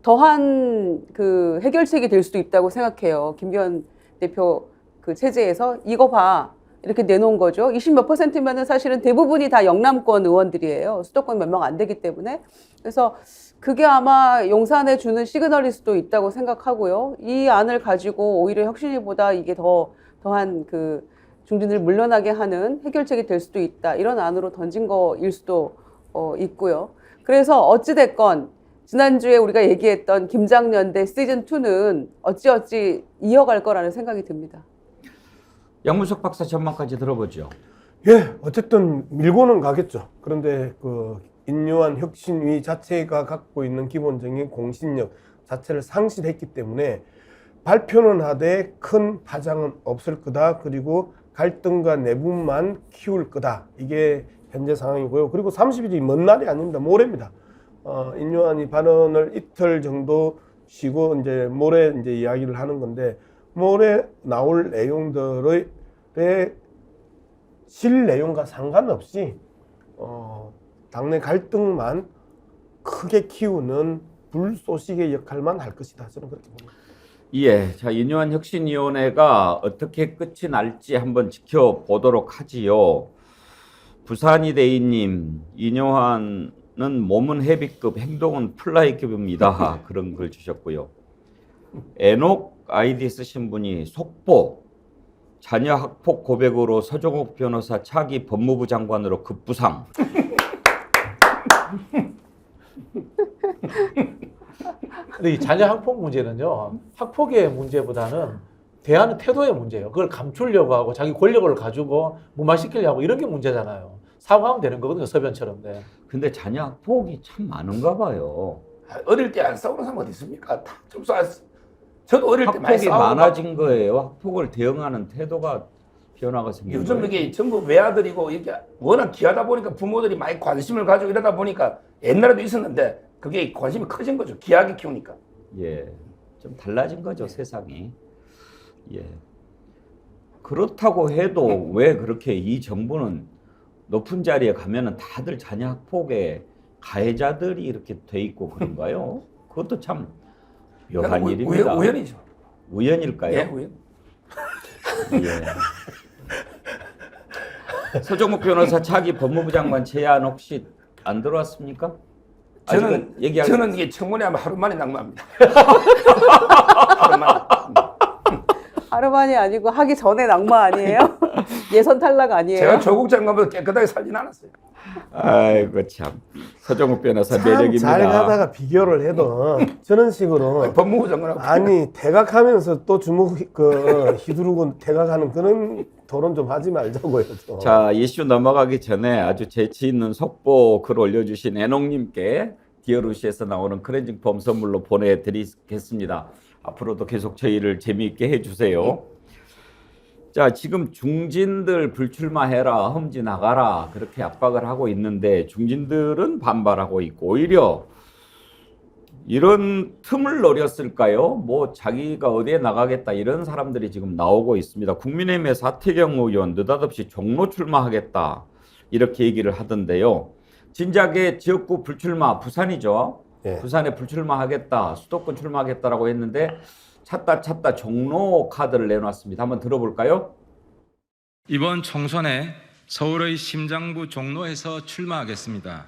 더한 그 해결책이 될 수도 있다고 생각해요. 김기현 대표 그 체제에서 이거 봐 이렇게 내놓은 거죠. 20몇 %면은 사실은 대부분이 다 영남권 의원들이에요. 수도권 몇 명 안 되기 때문에. 그래서 그게 아마 용산에 주는 시그널일 수도 있다고 생각하고요. 이 안을 가지고 오히려 혁신위보다 이게 더한 그 중진을 물러나게 하는 해결책이 될 수도 있다. 이런 안으로 던진 거일 수도 있고요. 그래서 어찌됐건 지난주에 우리가 얘기했던 김장년대 시즌2는 어찌어찌 이어갈 거라는 생각이 듭니다. 양문석 박사 전망까지 들어보죠. 예, 어쨌든 밀고는 가겠죠. 그런데 그 인요한 혁신위 자체가 갖고 있는 기본적인 공신력 자체를 상실했기 때문에 발표는 하되 큰 파장은 없을 거다. 그리고 갈등과 내분만 키울 거다. 이게 현재 상황이고요. 그리고 30일이 먼 날이 아닙니다. 모레입니다. 인요한이 발언을 이틀 정도 쉬고 이제 모레 이제 이야기를 하는 건데 모레 나올 내용들의 실 내용과 상관없이 당내 갈등만 크게 키우는 불쏘시개 역할만 할 것이다. 저는 그렇게 봅니다. 예, 자 인요한 혁신위원회가 어떻게 끝이 날지 한번 지켜보도록 하지요. 부산이대인님, 인요한은 몸은 헤비급, 행동은 플라이급입니다. 그런 글 주셨고요. 에녹 아이디 쓰신 분이 속보, 자녀 학폭 고백으로 서종욱 변호사 차기 법무부 장관으로 급부상. 근데 이 자녀 학폭 문제는요, 학폭의 문제보다는 대하는 태도의 문제예요. 그걸 감추려고 하고 자기 권력을 가지고 무마시키려고 하고 이런 게 문제잖아요. 사과하면 되는 거거든요, 서변처럼. 네. 근데 자녀 학폭이 참 많은가 봐요. 어릴 때 안 싸우는 사람 어디 있습니까? 다 좀 싸웠어. 저도 어릴 때 많이 학폭이 싸우고 많아진 거예요. 학폭을 대응하는 태도가 변화가 생긴 요즘 거예요. 이게 전부 외아들이고 이렇게 워낙 귀하다 보니까 부모들이 많이 관심을 가지고 이러다 보니까 옛날에도 있었는데 그게 관심이 커진 거죠. 귀하게 키우니까. 예, 좀 달라진 거죠, 세상이. 예. 그렇다고 해도 왜 그렇게 이 정부는 높은 자리에 가면은 다들 자녀 학폭의 가해자들이 이렇게 돼 있고 그런가요? 그것도 참 묘한 일입니다. 우연이죠. 우연일까요? 예, 우연. 예. 서종욱 변호사 차기 법무부 장관 제안 혹시 안 들어왔습니까? 아직은 저는 이게 청문회 하면 하루 만에 낙마합니다. 하루 만에. 하루만이 아니고 하기 전에 낙마 아니에요? 예선 탈락 아니에요? 제가 조국 장관보다 깨끗하게 살진 않았어요. 아이고 참 서종욱 변호사 참 매력입니다. 잘 가다가 비교를 해도 저런 식으로 법무부 장관하고 아니 대각하면서 또 주먹 휘두르고 대각하는 그런 토론 좀 하지 말자고요. 또. 자, 이슈 넘어가기 전에 아주 재치 있는 속보 글 올려주신 애농님께 디어루시에서 나오는 클렌징 폼 선물로 보내드리겠습니다. 앞으로도 계속 저희를 재미있게 해주세요. 자, 지금 중진들 불출마해라, 험지 나가라 그렇게 압박을 하고 있는데 중진들은 반발하고 있고 오히려 이런 틈을 노렸을까요? 뭐 자기가 어디에 나가겠다 이런 사람들이 지금 나오고 있습니다. 국민의힘에서 하태경 의원 느닷없이 종로 출마하겠다 이렇게 얘기를 하던데요. 진작에 지역구 불출마 부산이죠. 예. 부산에 불출마하겠다, 수도권 출마하겠다라고 했는데 찾다 종로 카드를 내놨습니다. 한번 들어볼까요? 이번 총선에 서울의 심장부 종로에서 출마하겠습니다.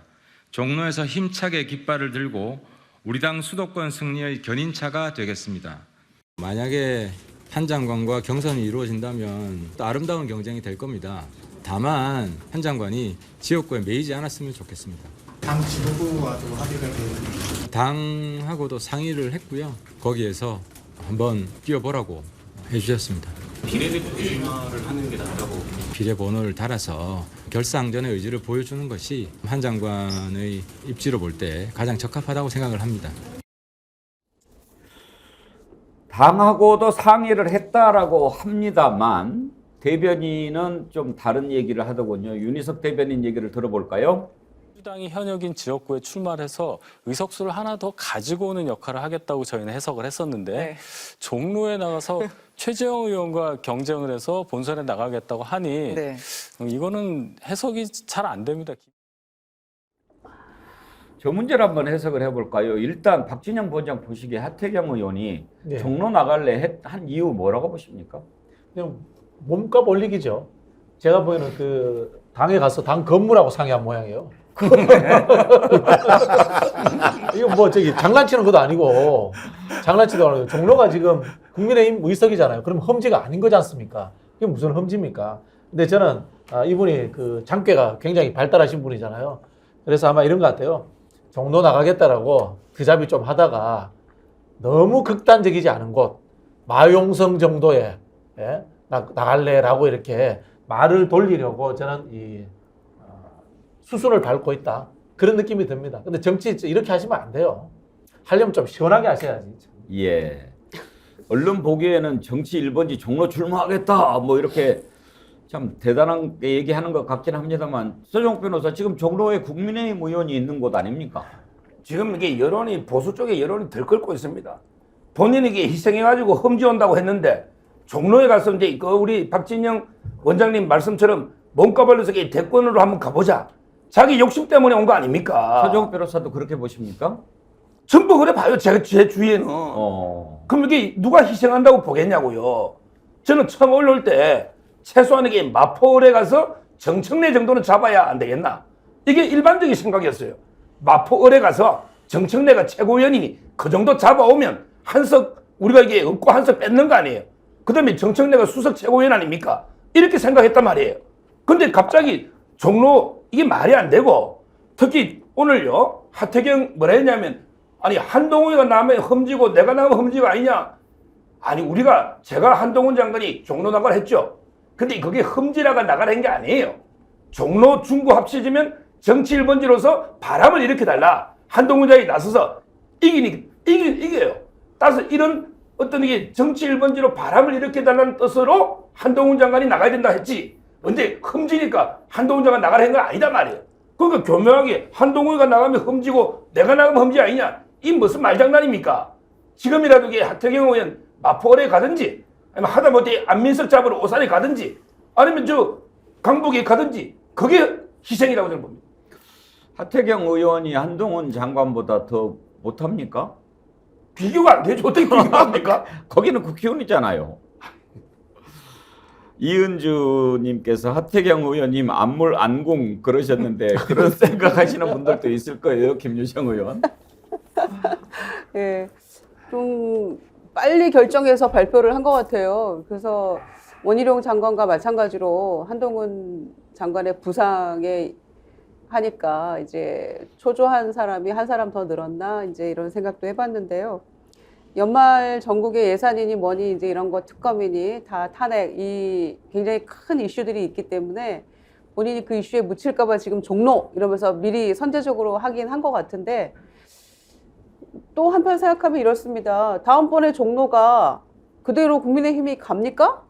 종로에서 힘차게 깃발을 들고 우리 당 수도권 승리의 견인차가 되겠습니다. 만약에 한 장관과 경선이 이루어진다면 또 아름다운 경쟁이 될 겁니다. 다만 한 장관이 지역구에 매이지 않았으면 좋겠습니다. 당 지도부와도 합의가 되는 당하고도 상의를 했고요. 거기에서 한번 뛰어보라고 해주셨습니다. 비례대표를 하는 게 낫다고. 비례번호를 달아서 결사항전의 의지를 보여주는 것이 한 장관의 입지로 볼 때 가장 적합하다고 생각을 합니다. 당하고도 상의를 했다라고 합니다만 대변인은 좀 다른 얘기를 하더군요. 윤희석 대변인 얘기를 들어볼까요? 민주당이 현역인 지역구에 출마를 해서 의석수를 하나 더 가지고 오는 역할을 하겠다고 저희는 해석을 했었는데 네. 종로에 나가서 최재형 의원과 경쟁을 해서 본선에 나가겠다고 하니 네. 이거는 해석이 잘 안 됩니다. 저 문제를 한번 해석을 해볼까요? 일단 박진영 부원장 보시기에 하태경 의원이 네. 종로 나갈래 한 이유 뭐라고 보십니까? 그냥 몸값 올리기죠. 제가 보기에는 그 당에 가서 당 건물하고 상의한 모양이에요. 이거 뭐 저기 장난치는 것도 아니고 장난치도 아니고 종로가 지금 국민의힘 의석이잖아요. 그럼 험지가 아닌 거지 않습니까? 이게 무슨 험지입니까? 근데 저는 이분이 그 장꾀가 굉장히 발달하신 분이잖아요. 그래서 아마 이런 것 같아요. 종로 나가겠다라고 그 잡이 좀 하다가 너무 극단적이지 않은 곳 마용성 정도의 나갈래라고 이렇게 말을 돌리려고 저는 수순을 밟고 있다. 그런 느낌이 듭니다. 근데 정치 이렇게 하시면 안 돼요. 하려면 좀 시원하게 하셔야지. 예. 언론 보기에는 정치 1번지 종로 출마하겠다 뭐 이렇게 참 대단한 얘기하는 것 같긴 합니다만 서정욱 변호사 지금 종로에 국민의힘 의원이 있는 곳 아닙니까? 지금 이게 여론이 보수 쪽에 여론이 들끓고 있습니다. 본인이 이게 희생해가지고 험지온다고 했는데 종로에 가서 이제 그 우리 박진영 원장님 말씀처럼 몸값을려서 대권으로 한번 가보자. 자기 욕심 때문에 온 거 아닙니까? 서정욱 변호사도 그렇게 보십니까? 전부 그래 봐요. 제 주위에는. 그럼 이게 누가 희생한다고 보겠냐고요. 저는 처음 올라올 때 최소한 이게 마포에 가서 정청래 정도는 잡아야 안 되겠나. 이게 일반적인 생각이었어요. 마포을에 가서 정청래가 최고위원이니 그 정도 잡아오면 한석 우리가 이게 없고 한석 뺏는 거 아니에요. 그 다음에 정청래가 수석 최고위원 아닙니까? 이렇게 생각했단 말이에요. 근데 갑자기 종로 이게 말이 안 되고 특히 오늘요 하태경 뭐라 했냐면 아니 한동훈이가 나면 험지고 내가 나면 험지가 아니냐. 아니 제가 한동훈 장관이 종로 나가라 했죠. 근데 그게 험지라가 나가라 한 게 아니에요. 종로 중구 합쳐지면 정치 1번지로서 바람을 일으켜달라. 한동훈 장관이 나서서 이겨요. 따라서 이런 어떤 이게 정치 1번지로 바람을 일으켜달라는 뜻으로 한동훈 장관이 나가야 된다 했지. 근데 험지니까 한동훈 장관 나가라 한 건 아니다 말이에요. 그러니까 교묘하게 한동훈이가 나가면 험지고 내가 나가면 험지 아니냐. 이 무슨 말장난입니까? 지금이라도 이게 하태경 의원 마포을에 가든지 아니면 하다못해 안민석 잡으러 오산에 가든지 아니면 저 강북에 가든지 그게 희생이라고 저는 봅니다. 하태경 의원이 한동훈 장관보다 더 못합니까? 비교가 안 되죠. 어떻게 비교합니까? 거기는 국회의원이잖아요. 이은주님께서 하태경 의원님 안물 안궁 그러셨는데 그런 생각하시는 분들도 있을 거예요. 김유정 의원. 예, 좀 빨리 결정해서 발표를 한 것 같아요. 그래서 원희룡 장관과 마찬가지로 한동훈 장관의 부상에 하니까 이제 초조한 사람이 한 사람 더 늘었나 이제 이런 생각도 해봤는데요. 연말 전국의 예산이니 뭐니 이제 이런 거 특검이니 다 탄핵 이 굉장히 큰 이슈들이 있기 때문에 본인이 그 이슈에 묻힐까봐 지금 종로 이러면서 미리 선제적으로 하긴 한 것 같은데 또 한편 생각하면 이렇습니다. 다음번에 종로가 그대로 국민의힘이 갑니까?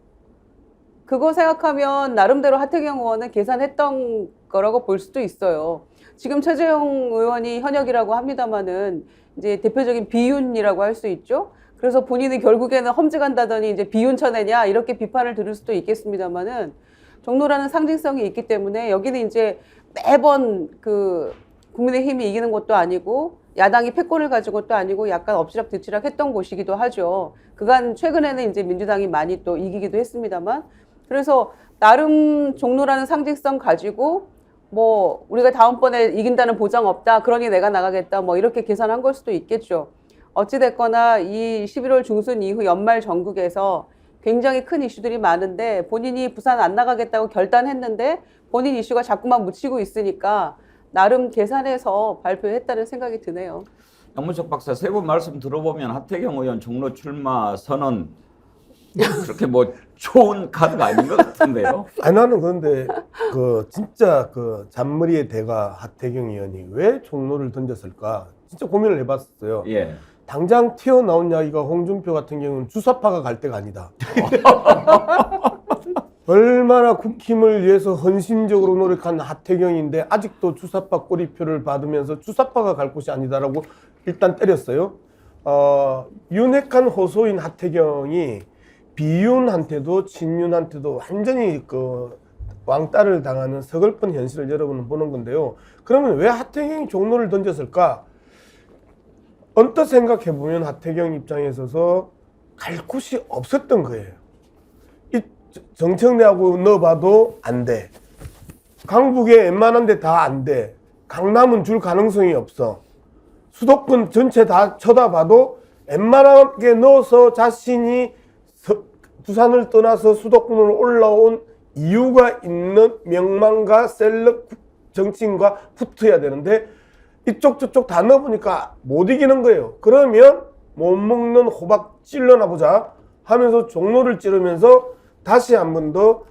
그거 생각하면 나름대로 하태경 의원은 계산했던 거라고 볼 수도 있어요. 지금 최재형 의원이 현역이라고 합니다만은 이제 대표적인 비윤이라고 할 수 있죠. 그래서 본인이 결국에는 험지 간다더니 이제 비윤 쳐내냐 이렇게 비판을 들을 수도 있겠습니다만은 종로라는 상징성이 있기 때문에 여기는 이제 매번 그 국민의힘이 이기는 것도 아니고 야당이 패권을 가진 것도 아니고 약간 엎치락뒤치락 했던 곳이기도 하죠. 그간 최근에는 이제 민주당이 많이 또 이기기도 했습니다만 그래서 나름 종로라는 상징성 가지고 뭐 우리가 다음번에 이긴다는 보장 없다. 그러니 내가 나가겠다. 뭐 이렇게 계산한 걸 수도 있겠죠. 어찌됐거나 이 11월 중순 이후 연말 전국에서 굉장히 큰 이슈들이 많은데 본인이 부산 안 나가겠다고 결단했는데 본인 이슈가 자꾸만 묻히고 있으니까 나름 계산해서 발표했다는 생각이 드네요. 양문석 박사 세 분 말씀 들어보면 하태경 의원 종로 출마 선언 그렇게 뭐 좋은 카드가 아닌 것 같은데요. 아니 나는 그런데 그 진짜 그 잔머리의 대가 하태경 의원이 왜 종로를 던졌을까 진짜 고민을 해봤어요. 예. 당장 튀어나온 이야기가 홍준표 같은 경우는 주사파가 갈 때가 아니다. 얼마나 국힘을 위해서 헌신적으로 노력한 하태경인데 아직도 주사파 꼬리표를 받으면서 주사파가 갈 곳이 아니다라고 일단 때렸어요. 윤핵한 호소인 하태경이 비윤한테도 친윤한테도 완전히 그 왕따를 당하는 서글픈 현실을 여러분은 보는 건데요. 그러면 왜 하태경이 종로를 던졌을까? 언뜻 생각해보면 하태경 입장에 있어서 갈 곳이 없었던 거예요. 이 정청래하고 넣어봐도 안 돼. 강북에 웬만한 데 다 안 돼. 강남은 줄 가능성이 없어. 수도권 전체 다 쳐다봐도 웬만하게 넣어서 자신이 부산을 떠나서 수도권으로 올라온 이유가 있는 명망가 셀럽 정치인과 붙어야 되는데 이쪽 저쪽 다 넣어보니까 못 이기는 거예요. 그러면 못 먹는 호박 찔러나 보자 하면서 종로를 찌르면서 다시 한 번 더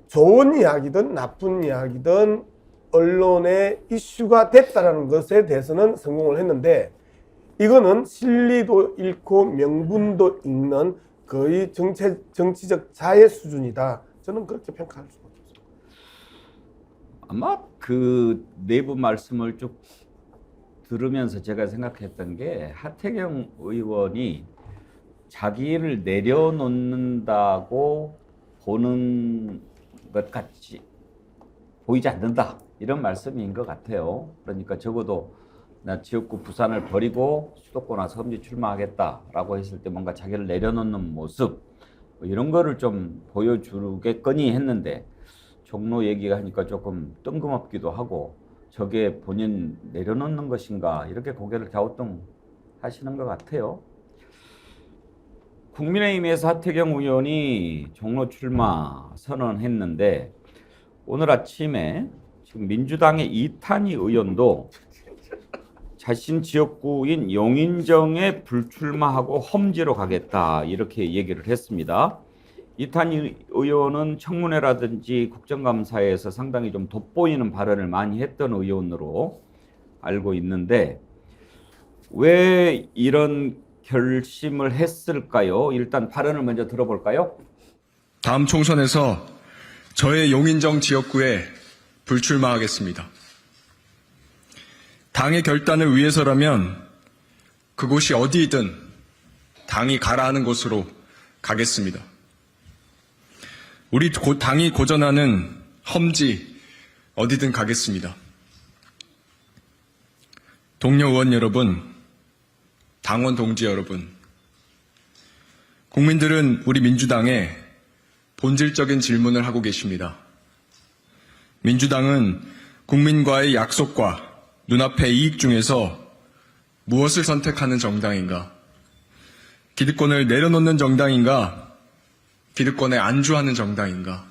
좋은 이야기든 나쁜 이야기든 언론의 이슈가 됐다는 것에 대해서는 성공을 했는데, 이거는 실리도 잃고 명분도 잃는 거의 정치적 자해 수준이다. 저는 그렇게 평가할 수가 없습니다. 아마 그 내부 말씀을 쭉 들으면서 제가 생각했던 게, 하태경 의원이 자기를 내려놓는다고 보는 것 같이 보이지 않는다, 이런 말씀인 것 같아요. 그러니까 적어도 나 지역구 부산을 버리고 수도권 와서 험지 출마하겠다라고 했을 때 뭔가 자기를 내려놓는 모습, 이런 거를 좀 보여주겠거니 했는데, 종로 얘기가 하니까 조금 뜬금없기도 하고, 저게 본인 내려놓는 것인가, 이렇게 고개를 갸우뚱하시는 것 같아요. 국민의힘에서 하태경 의원이 종로 출마 선언했는데, 오늘 아침에 지금 민주당의 이탄희 의원도 자신 지역구인 용인정에 불출마하고 험지로 가겠다, 이렇게 얘기를 했습니다. 이탄희 의원은 청문회라든지 국정감사에서 상당히 좀 돋보이는 발언을 많이 했던 의원으로 알고 있는데, 왜 이런 결심을 했을까요? 일단 발언을 먼저 들어볼까요? 다음 총선에서 저의 용인정 지역구에 불출마하겠습니다. 당의 결단을 위해서라면 그곳이 어디이든 당이 가라 하는 곳으로 가겠습니다. 우리 당이 고전하는 험지 어디든 가겠습니다. 동료 의원 여러분, 당원 동지 여러분, 국민들은 우리 민주당에 본질적인 질문을 하고 계십니다. 민주당은 국민과의 약속과 눈앞의 이익 중에서 무엇을 선택하는 정당인가? 기득권을 내려놓는 정당인가? 기득권에 안주하는 정당인가?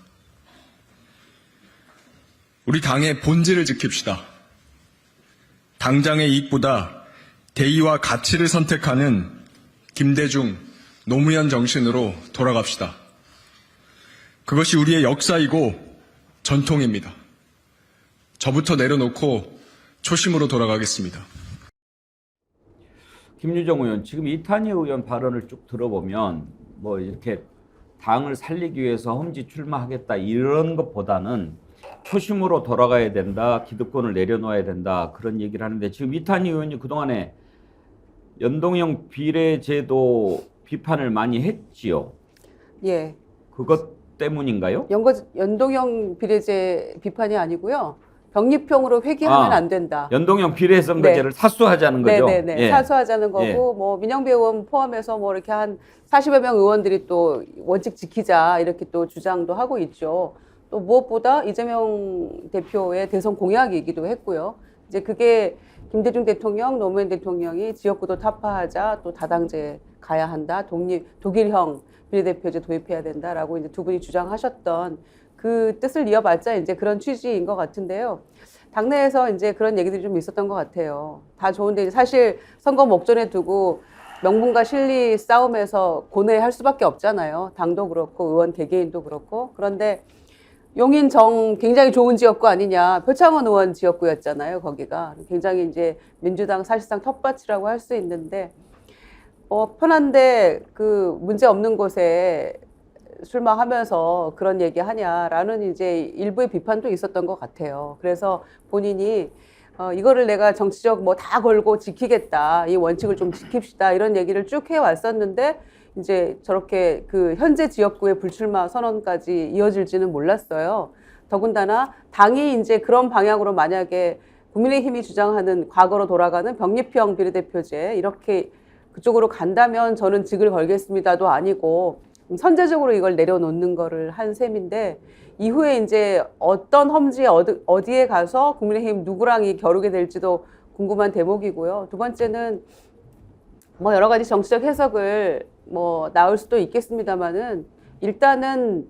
우리 당의 본질을 지킵시다. 당장의 이익보다 대의와 가치를 선택하는 김대중, 노무현 정신으로 돌아갑시다. 그것이 우리의 역사이고 전통입니다. 저부터 내려놓고 초심으로 돌아가겠습니다. 김유정 의원, 지금 이탄희 의원 발언을 쭉 들어보면 뭐 이렇게 당을 살리기 위해서 험지 출마하겠다, 이런 것보다는 초심으로 돌아가야 된다, 기득권을 내려놓아야 된다, 그런 얘기를 하는데, 지금 이탄희 의원이 그동안에 연동형 비례제도 비판을 많이 했지요. 예. 그것 때문인가요? 연동형 비례제 비판이 아니고요. 병립형으로 회귀하면 안 된다. 연동형 비례선거제를 사수하자는 거죠. 네네네. 예. 사수하자는 거고, 예. 뭐 민영배 의원 포함해서 뭐 이렇게 한 40여 명 의원들이 또 원칙 지키자, 이렇게 또 주장도 하고 있죠. 또 무엇보다 이재명 대표의 대선 공약이기도 했고요. 이제 그게 김대중 대통령, 노무현 대통령이 지역구도 타파하자, 또 다당제 가야 한다, 독일형 비례대표제 도입해야 된다라고 이제 두 분이 주장하셨던 그 뜻을 이어받자 이제 그런 취지인 것 같은데요. 당내에서 이제 그런 얘기들이 좀 있었던 것 같아요. 다 좋은데 이제 사실 선거 목전에 두고 명분과 실리 싸움에서 고뇌할 수밖에 없잖아요. 당도 그렇고 의원 개개인도 그렇고. 그런데 용인정 굉장히 좋은 지역구 아니냐. 표창원 의원 지역구였잖아요. 거기가 굉장히 이제 민주당 사실상 텃밭이라고 할 수 있는데, 편한데 그 문제 없는 곳에 출마하면서 그런 얘기 하냐라는 이제 일부의 비판도 있었던 것 같아요. 그래서 본인이 이거를 내가 정치적 뭐 다 걸고 지키겠다, 이 원칙을 좀 지킵시다, 이런 얘기를 쭉 해왔었는데, 이제 저렇게 그 현재 지역구의 불출마 선언까지 이어질지는 몰랐어요. 더군다나 당이 이제 그런 방향으로 만약에 국민의힘이 주장하는 과거로 돌아가는 병립형 비례대표제 이렇게 그쪽으로 간다면 저는 직을 걸겠습니다도 아니고 선제적으로 이걸 내려놓는 거를 한 셈인데, 이후에 이제 어떤 험지에 어디에 가서 국민의힘 누구랑 이 겨루게 될지도 궁금한 대목이고요. 두 번째는 뭐 여러 가지 정치적 해석을 뭐 나올 수도 있겠습니다만은, 일단은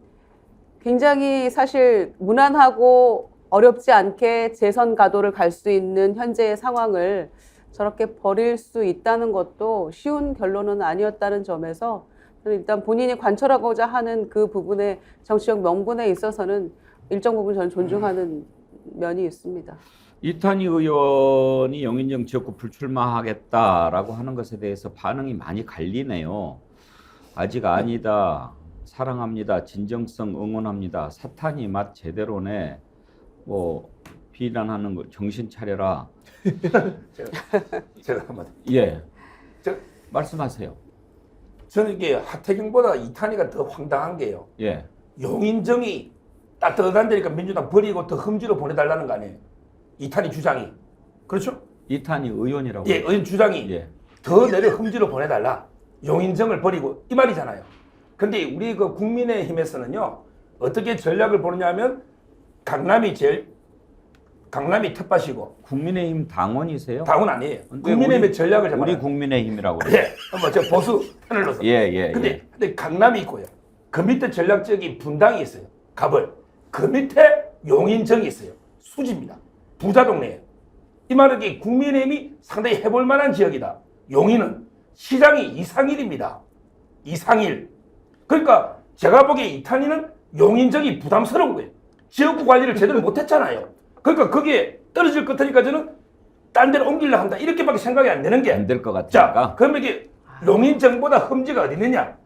굉장히 사실 무난하고 어렵지 않게 재선 가도를 갈 수 있는 현재의 상황을 저렇게 버릴 수 있다는 것도 쉬운 결론은 아니었다는 점에서 일단 본인이 관철하고자 하는 그 부분의 정치적 명분에 있어서는 일정 부분 저는 존중하는 면이 있습니다. 이탄희 의원이 영인정 지역구 불출마하겠다라고 하는 것에 대해서 반응이 많이 갈리네요. 아직 아니다, 사랑합니다, 진정성 응원합니다, 사탄이 맛 제대로네, 뭐 비난하는 거 정신 차려라. 제가 한마디. 예, 저, 말씀하세요. 저는 이게 하태경보다 이탄희가 더 황당한 게요. 예, 용인정이 따뜻한 데니까 민주당 버리고 더 험지로 보내달라는 거 아니에요. 이탄희 주장이. 그렇죠? 이탄희 의원이라고. 예, 의원 주장이 예. 더 내려 험지로 보내달라. 용인정을 버리고 이 말이잖아요. 근데 우리 그 국민의힘에서는요, 어떻게 전략을 보느냐면 강남이 텃밭이고. 국민의힘 당원이세요? 당원 아니에요. 근데 국민의힘의 전략을 잡아요. 우리 국민의힘이라고 그래요. 예, 뭐 저 보수 편을 넣어서. 예. 근데 강남이 있고요. 그 밑에 전략적인 분당이 있어요. 갑을. 그 밑에 용인정이 있어요. 수지입니다. 부자 동네예요. 이 말은 국민의힘이 상당히 해볼 만한 지역이다. 용인은 시장이 이상일입니다. 이상일. 그러니까 제가 보기에 이탄희는 용인정이 부담스러운 거예요. 지역구 관리를 제대로 못했잖아요. 그러니까 거기에 떨어질 것 같으니까 저는 딴 데로 옮기려 한다. 이렇게밖에 생각이 안 되는 게. 안 될 것 같으니까. 자, 그러면 이게 용인정보다 험지가 어디 있느냐?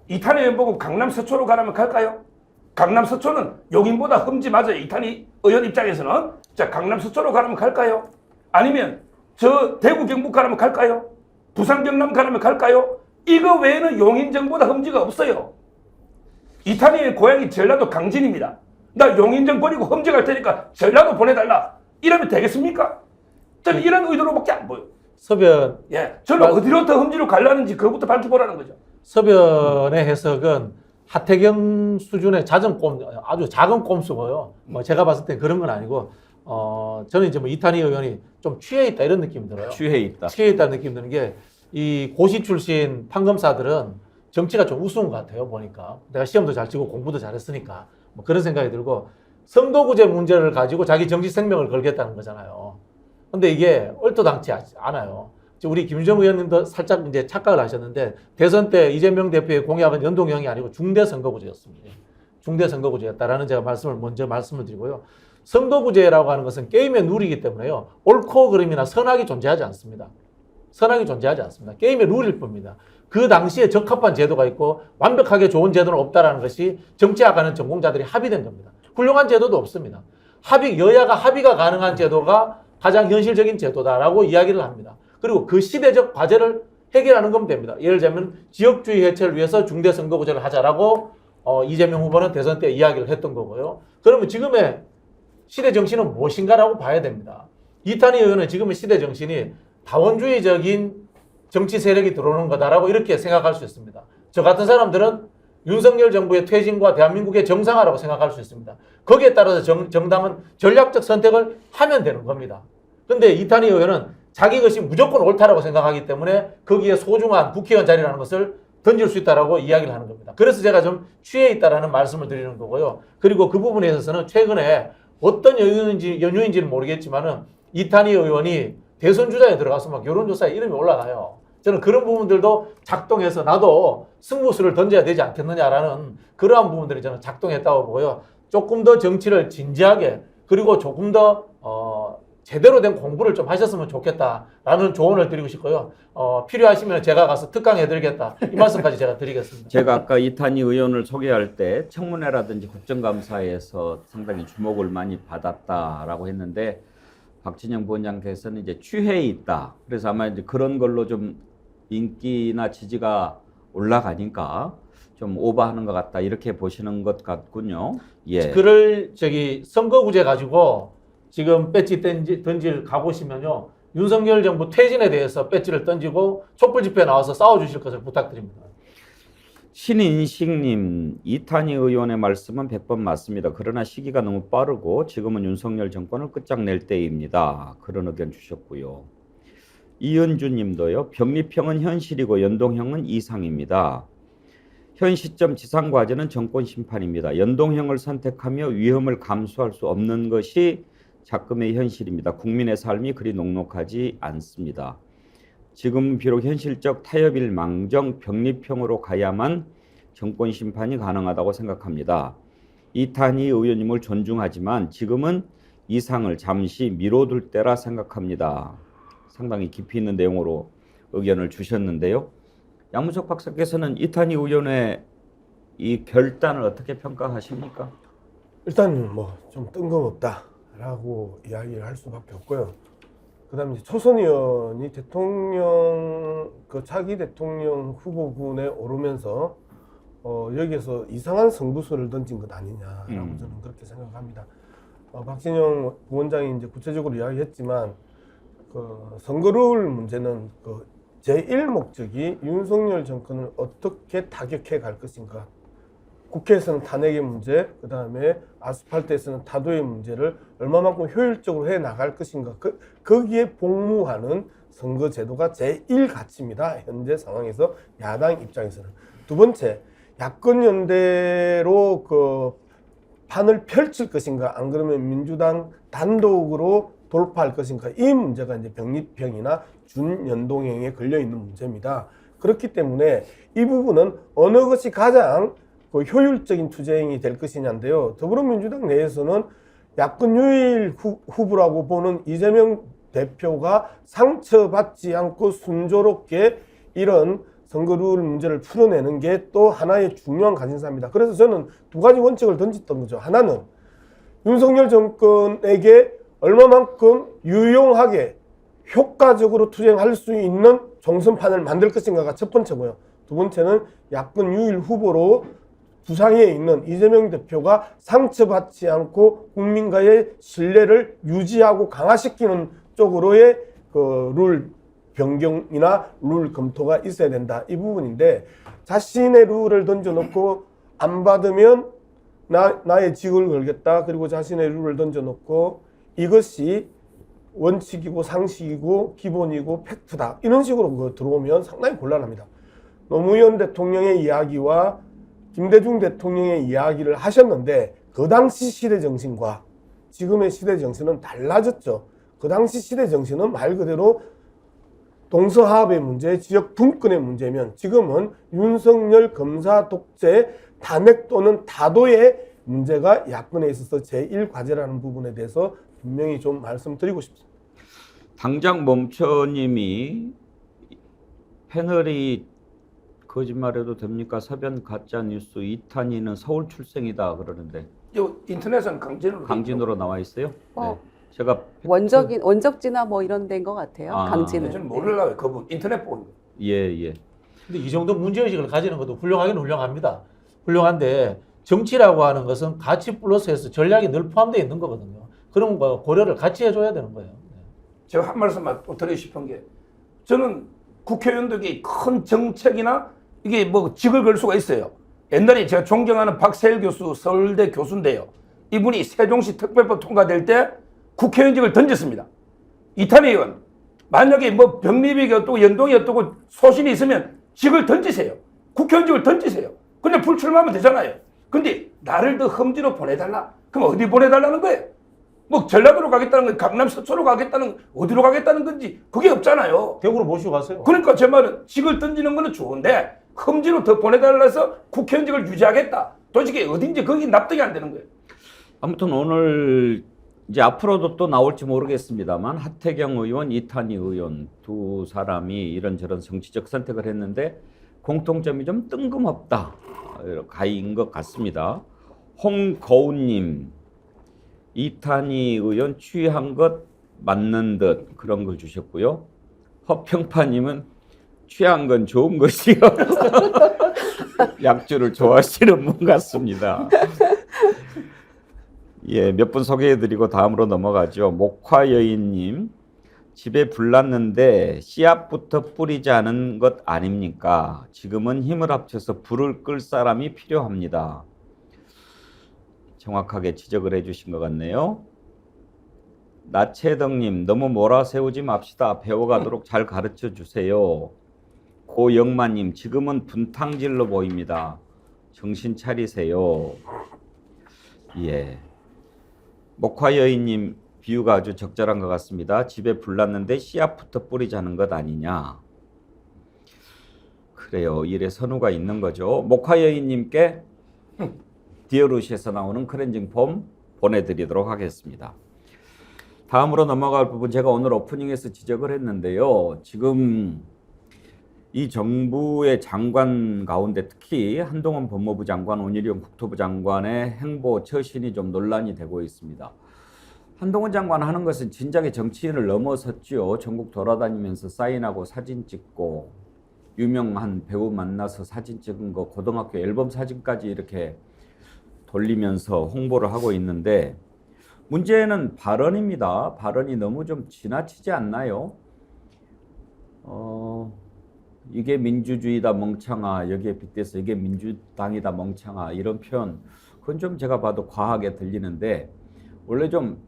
이탄희 의원 보고 강남 서초로 가라면 갈까요? 강남 서초는 용인보다 험지 맞아요. 이탄희 의원 입장에서는. 자, 강남 서초로 가라면 갈까요? 아니면 저 대구 경북 가라면 갈까요? 부산 경남 가라면 갈까요? 이거 외에는 용인정보다 험지가 없어요. 이탄희의 고향이 전라도 강진입니다. 나 용인정 버리고 험지 갈 테니까 전라도 보내달라. 이러면 되겠습니까? 저는 이런 의도로밖에 안 보여요. 서변, 예, 저는 어디로 더 험지로 가려는지 그것부터 밝혀보라는 거죠. 서변의 해석은 하태경 수준의 아주 작은 꼼수고요. 뭐 제가 봤을 때 그런 건 아니고, 저는 이제 뭐 이탄희 의원이 좀 취해 있다 이런 느낌이 들어요. 취해 있다. 취해 있다는 느낌 드는 게, 이 고시 출신 판검사들은 정치가 좀 우스운 것 같아요. 보니까 내가 시험도 잘 치고 공부도 잘했으니까 뭐 그런 생각이 들고, 선거구제 문제를 가지고 자기 정치 생명을 걸겠다는 거잖아요. 근데 이게 얼토당치 않아요. 우리 김유정 의원님도 살짝 이제 착각을 하셨는데, 대선 때 이재명 대표의 공약은 연동형이 아니고 중대선거구제였습니다. 중대선거구제였다라는 제가 먼저 말씀을 드리고요. 선거구제라고 하는 것은 게임의 룰이기 때문에요, 옳고 그름이나 선악이 존재하지 않습니다. 선악이 존재하지 않습니다. 게임의 룰일 뿐입니다. 그 당시에 적합한 제도가 있고 완벽하게 좋은 제도는 없다라는 것이 정치학하는 전공자들이 합의된 겁니다. 훌륭한 제도도 없습니다. 여야가 합의가 가능한 제도가 가장 현실적인 제도다라고 이야기를 합니다. 그리고 그 시대적 과제를 해결하는 건 됩니다. 예를 들면 지역주의 해체를 위해서 중대선거구제를 하자라고 이재명 후보는 대선 때 이야기를 했던 거고요. 그러면 지금의 시대 정신은 무엇인가라고 봐야 됩니다. 이탄희 의원은 지금의 시대 정신이 다원주의적인 정치 세력이 들어오는 거다라고 이렇게 생각할 수 있습니다. 저 같은 사람들은 윤석열 정부의 퇴진과 대한민국의 정상화라고 생각할 수 있습니다. 거기에 따라서 정당은 전략적 선택을 하면 되는 겁니다. 근데 이탄희 의원은 자기 것이 무조건 옳다라고 생각하기 때문에 거기에 소중한 국회의원 자리라는 것을 던질 수 있다라고 이야기를 하는 겁니다. 그래서 제가 좀 취해 있다라는 말씀을 드리는 거고요. 그리고 그 부분에 있어서는 최근에 어떤 연유인지는 모르겠지만은 이탄희 의원이 대선 주자에 들어가서 막 여론조사에 이름이 올라가요. 저는 그런 부분들도 작동해서 나도 승부수를 던져야 되지 않겠느냐라는 그러한 부분들이 저는 작동했다고 보고요. 조금 더 정치를 진지하게, 그리고 조금 더 제대로 된 공부를 좀 하셨으면 좋겠다라는 조언을 드리고 싶고요. 필요하시면 제가 가서 특강해드리겠다, 이 말씀까지 제가 드리겠습니다. 제가 아까 이탄희 의원을 소개할 때 청문회라든지 국정감사에서 상당히 주목을 많이 받았다라고 했는데, 박진영 부원장께서는 이제 취해 있다. 그래서 아마 이제 그런 걸로 좀 인기나 지지가 올라가니까 좀 오버하는 것 같다, 이렇게 보시는 것 같군요. 예. 그를 선거구제 가지고 지금 배지 던질 가보시면요, 윤석열 정부 퇴진에 대해서 배지를 던지고 촛불 집회에 나와서 싸워주실 것을 부탁드립니다. 신인식님, 이탄희 의원의 말씀은 100번 맞습니다. 그러나 시기가 너무 빠르고 지금은 윤석열 정권을 끝장낼 때입니다. 그런 의견 주셨고요. 이은주님도요, 병립형은 현실이고 연동형은 이상입니다. 현 시점 지상과제는 정권 심판입니다. 연동형을 선택하며 위험을 감수할 수 없는 것이 작금의 현실입니다. 국민의 삶이 그리 녹록하지 않습니다. 지금 비록 현실적 타협일 망정 병립형으로 가야만 정권 심판이 가능하다고 생각합니다. 이탄희 의원님을 존중하지만 지금은 이 상을 잠시 미뤄둘 때라 생각합니다. 상당히 깊이 있는 내용으로 의견을 주셨는데요. 양문석 박사께서는 이탄희 의원의 이 결단을 어떻게 평가하십니까? 일단 뭐 좀 뜬금없다라고 이야기를 할 수밖에 없고요. 그다음에 초선 의원이 대통령 그 차기 대통령 후보군에 오르면서 여기에서 이상한 승부수를 던진 것 아니냐라고 저는 그렇게 생각합니다. 박진영 부원장이 이제 구체적으로 이야기했지만 그 선거룰 문제는 그 제1 목적이 윤석열 정권을 어떻게 타격해 갈 것인가. 국회에서는 탄핵의 문제, 그 다음에 아스팔트에서는 타도의 문제를 얼마만큼 효율적으로 해 나갈 것인가. 거기에 복무하는 선거 제도가 제1 가치입니다. 현재 상황에서 야당 입장에서는. 두 번째, 야권 연대로 그 판을 펼칠 것인가, 안 그러면 민주당 단독으로 돌파할 것인가. 이 문제가 이제 병립형이나 준연동형에 걸려 있는 문제입니다. 그렇기 때문에 이 부분은 어느 것이 가장 그 효율적인 투쟁이 될 것이냐인데요. 더불어민주당 내에서는 야권 유일 후보라고 보는 이재명 대표가 상처받지 않고 순조롭게 이런 선거룰 문제를 풀어내는 게 또 하나의 중요한 관심사입니다. 그래서 저는 두 가지 원칙을 던졌던 거죠. 하나는 윤석열 정권에게 얼마만큼 유용하게 효과적으로 투쟁할 수 있는 종선판을 만들 것인가가 첫 번째고요. 두 번째는 야권 유일 후보로 부상에 있는 이재명 대표가 상처받지 않고 국민과의 신뢰를 유지하고 강화시키는 쪽으로의 그 룰 변경이나 룰 검토가 있어야 된다. 이 부분인데 자신의 룰을 던져놓고 안 받으면 나의 직을 걸겠다. 그리고 자신의 룰을 던져놓고 이것이 원칙이고 상식이고 기본이고 팩트다. 이런 식으로 들어오면 상당히 곤란합니다. 노무현 대통령의 이야기와 김대중 대통령의 이야기를 하셨는데 그 당시 시대 정신과 지금의 시대 정신은 달라졌죠. 그 당시 시대 정신은 말 그대로 동서화합의 문제, 지역 분권의 문제면 지금은 윤석열 검사 독재, 탄핵 또는 타도의 문제가 야권에 있어서 제1과제라는 부분에 대해서 분명히 좀 말씀드리고 싶습니다. 당장 멈춰님이 패널이 거짓말해도 됩니까? 서변 가짜뉴스 이탄희는 서울 출생이다 그러는데 인터넷은 강진으로 나와 있어요? 네. 제가 원적지나 뭐 이런 데인 것 같아요. 강진은. 저는 모르려고 그분 인터넷 보는. 예. 근데 이 정도 문제의식을 가지는 것도 훌륭하긴 훌륭합니다. 훌륭한데 정치라고 하는 것은 가치 플러스에서 전략이 늘 포함되어 있는 거거든요. 그런 거 고려를 같이 해줘야 되는 거예요. 제가 한 말씀만 또 드리고 싶은 게 저는 국회의원들이 큰 정책이나 이게 뭐 직을 걸 수가 있어요. 옛날에 제가 존경하는 박세일 교수 서울대 교수인데요. 이분이 세종시 특별법 통과될 때 국회의원직을 던졌습니다. 이탄희 의원 만약에 뭐 병립이 어떻고 연동이 어떻고 소신이 있으면 직을 던지세요. 국회의원직을 던지세요. 그냥 불출마하면 되잖아요. 근데 나를 더 험지로 보내달라. 그럼 어디 보내달라는 거예요? 뭐 전라도로 가겠다는 건 강남 서초로 가겠다는 어디로 가겠다는 건지 그게 없잖아요. 대구로 모시고 가세요. 그러니까 제 말은 직을 던지는 거는 좋은데 험지로 더 보내달라 해서 국회의원직을 유지하겠다. 솔직히 어딘지 거기 납득이 안 되는 거예요. 아무튼 오늘 이제 앞으로도 또 나올지 모르겠습니다만 하태경 의원, 이탄희 의원 두 사람이 이런저런 정치적 선택을 했는데 공통점이 좀 뜬금없다. 가인 것 같습니다. 홍거운님, 이탄희 의원 취한 것 맞는 듯 그런 걸 주셨고요. 허평파님은 취한 건 좋은 것이요. 약주를 좋아하시는 분 같습니다. 예, 몇 분 소개해드리고 다음으로 넘어가죠. 목화여인님, 집에 불 났는데 씨앗부터 뿌리자는 것 아닙니까? 지금은 힘을 합쳐서 불을 끌 사람이 필요합니다. 정확하게 지적을 해주신 것 같네요. 나채덕님, 너무 몰아세우지 맙시다. 배워가도록 잘 가르쳐 주세요. 고영마님, 지금은 분탕질로 보입니다. 정신 차리세요. 예. 목화여인님 비유가 아주 적절한 것 같습니다. 집에 불 났는데 씨앗부터 뿌리자는 것 아니냐. 그래요. 일에 선우가 있는 거죠. 목화여인님께 디어루시에서 나오는 클렌징 폼 보내드리도록 하겠습니다. 다음으로 넘어갈 부분, 제가 오늘 오프닝에서 지적을 했는데요. 지금 이 정부의 장관 가운데 특히 한동훈 법무부 장관, 원희룡 국토부 장관의 행보 처신이 좀 논란이 되고 있습니다. 한동훈 장관 하는 것은 진작에 정치인을 넘어섰죠. 전국 돌아다니면서 사인하고 사진 찍고, 유명한 배우 만나서 사진 찍은 거 고등학교 앨범 사진까지 이렇게 돌리면서 홍보를 하고 있는데, 문제는 발언입니다. 발언이 너무 좀 지나치지 않나요? 이게 민주주의다 멍청아, 여기에 빗대서 이게 민주당이다 멍청아, 이런 표현, 그건 좀 제가 봐도 과하게 들리는데, 원래 좀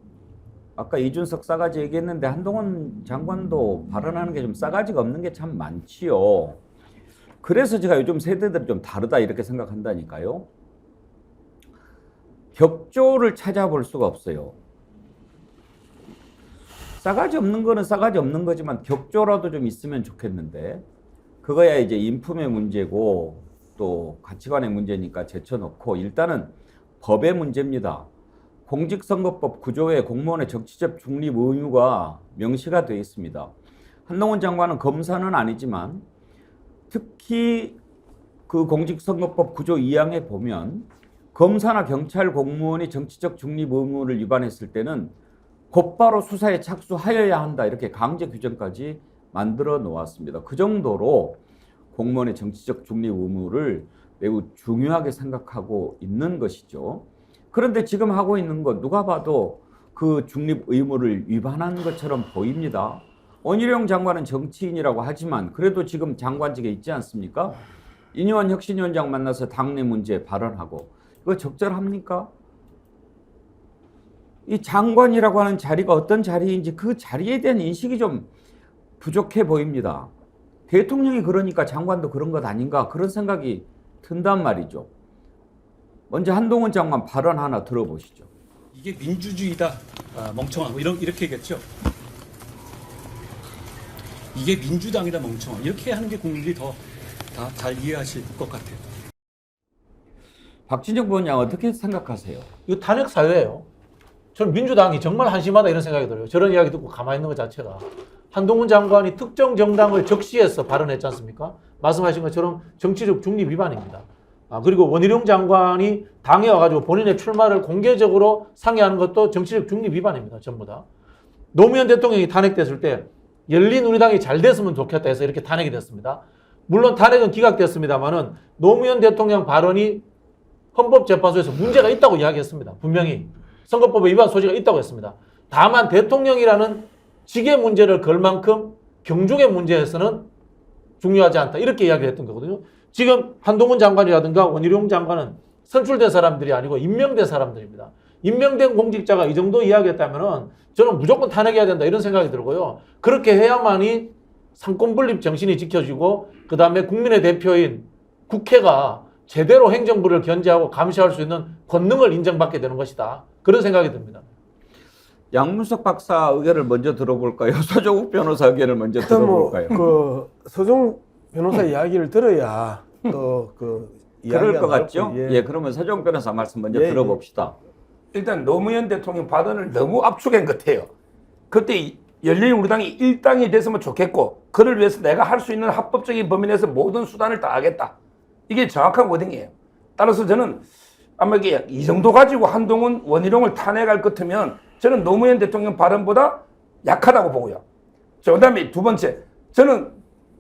아까 이준석 싸가지 얘기했는데 한동훈 장관도 발언하는 게 좀 싸가지가 없는 게 참 많지요. 그래서 제가 요즘 세대들이 좀 다르다 이렇게 생각한다니까요. 격조를 찾아볼 수가 없어요. 싸가지 없는 거는 싸가지 없는 거지만 격조라도 좀 있으면 좋겠는데, 그거야 이제 인품의 문제고 또 가치관의 문제니까 제쳐놓고, 일단은 법의 문제입니다. 공직선거법 9조에 공무원의 정치적 중립 의무가 명시가 되어 있습니다. 한동훈 장관은 검사는 아니지만 특히 그 공직선거법 9조 2항에 보면 검사나 경찰 공무원이 정치적 중립 의무를 위반했을 때는 곧바로 수사에 착수하여야 한다, 이렇게 강제 규정까지 만들어 놓았습니다. 그 정도로 공무원의 정치적 중립 의무를 매우 중요하게 생각하고 있는 것이죠. 그런데 지금 하고 있는 것 누가 봐도 그 중립 의무를 위반한 것처럼 보입니다. 원희룡 장관은 정치인이라고 하지만 그래도 지금 장관직에 있지 않습니까? 인요한 혁신위원장 만나서 당내 문제 발언하고, 이거 적절합니까? 이 장관이라고 하는 자리가 어떤 자리인지 그 자리에 대한 인식이 좀 부족해 보입니다. 대통령이 그러니까 장관도 그런 것 아닌가, 그런 생각이 든단 말이죠. 먼저 한동훈 장관 발언 하나 들어보시죠. 이게 민주주의다 멍청아, 뭐 이렇게 얘기했죠. 이게 민주당이다 멍청아, 이렇게 하는 게 국민들이 더 잘 이해하실 것 같아요. 박진영 부원장 어떻게 생각하세요? 이거 탄핵 사유예요. 저는 민주당이 정말 한심하다 이런 생각이 들어요. 저런 이야기 듣고 가만히 있는 것 자체가. 한동훈 장관이 특정 정당을 적시해서 발언했지 않습니까? 말씀하신 것처럼 정치적 중립 위반입니다. 그리고 원희룡 장관이 당에 와가지고 본인의 출마를 공개적으로 상의하는 것도 정치적 중립 위반입니다. 전부 다. 노무현 대통령이 탄핵됐을 때 열린우리당이 잘 됐으면 좋겠다 해서 이렇게 탄핵이 됐습니다. 물론 탄핵은 기각됐습니다만은 노무현 대통령 발언이 헌법재판소에서 문제가 있다고 이야기했습니다. 분명히 선거법에 위반 소지가 있다고 했습니다. 다만 대통령이라는 직의 문제를 걸 만큼 경중의 문제에서는 중요하지 않다, 이렇게 이야기했던 거거든요. 지금 한동훈 장관이라든가 원희룡 장관은 선출된 사람들이 아니고 임명된 사람들입니다. 임명된 공직자가 이 정도 이야기했다면은 저는 무조건 탄핵해야 된다 이런 생각이 들고요. 그렇게 해야만이 상권분립 정신이 지켜지고 그 다음에 국민의 대표인 국회가 제대로 행정부를 견제하고 감시할 수 있는 권능을 인정받게 되는 것이다, 그런 생각이 듭니다. 양문석 박사 의견을 먼저 들어볼까요? 서정욱 변호사 의견을 먼저 들어볼까요? 그 서정욱 변호사 이야기를 들어야 또 그 그럴 것 같죠? 예, 그러면 서정욱 변호사 말씀 먼저 들어봅시다. 일단 노무현 대통령 발언을 너무 압축한 것 같아요. 그때 열린우리당이 일당이 됐으면 좋겠고, 그를 위해서 내가 할 수 있는 합법적인 범위 내에서 모든 수단을 다하겠다, 이게 정확한 워딩이에요. 따라서 저는 아마 이게 이 정도 가지고 한동훈, 원희룡을 탄핵할 것 같으면 저는 노무현 대통령 발언보다 약하다고 보고요. 그 다음에 두 번째, 저는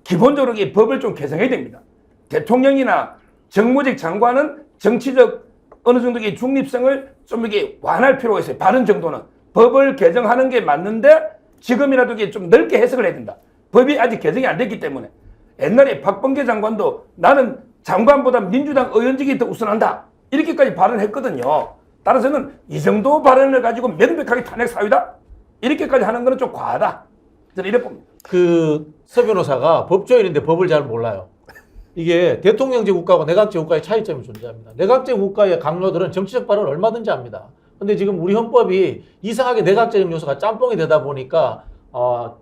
기본적으로 이 법을 좀 개정해야 됩니다. 대통령이나 정무직 장관은 정치적 어느 정도의 중립성을 좀 이렇게 완화할 필요가 있어요. 바른 정도는. 법을 개정하는 게 맞는데 지금이라도 이게 좀 넓게 해석을 해야 된다. 법이 아직 개정이 안 됐기 때문에. 옛날에 박범계 장관도 나는 장관보다 민주당 의원직이 더 우선한다, 이렇게까지 발언했거든요. 따라서는 이 정도 발언을 가지고 명백하게 탄핵 사유다, 이렇게까지 하는 거는 좀 과하다, 저는 이래 봅니다. 서 변호사가 법조인인데 법을 잘 몰라요. 이게 대통령제 국가하고 내각제 국가의 차이점이 존재합니다. 내각제 국가의 강요들은 정치적 발언을 얼마든지 합니다. 근데 지금 우리 헌법이 이상하게 내각제적 요소가 짬뽕이 되다 보니까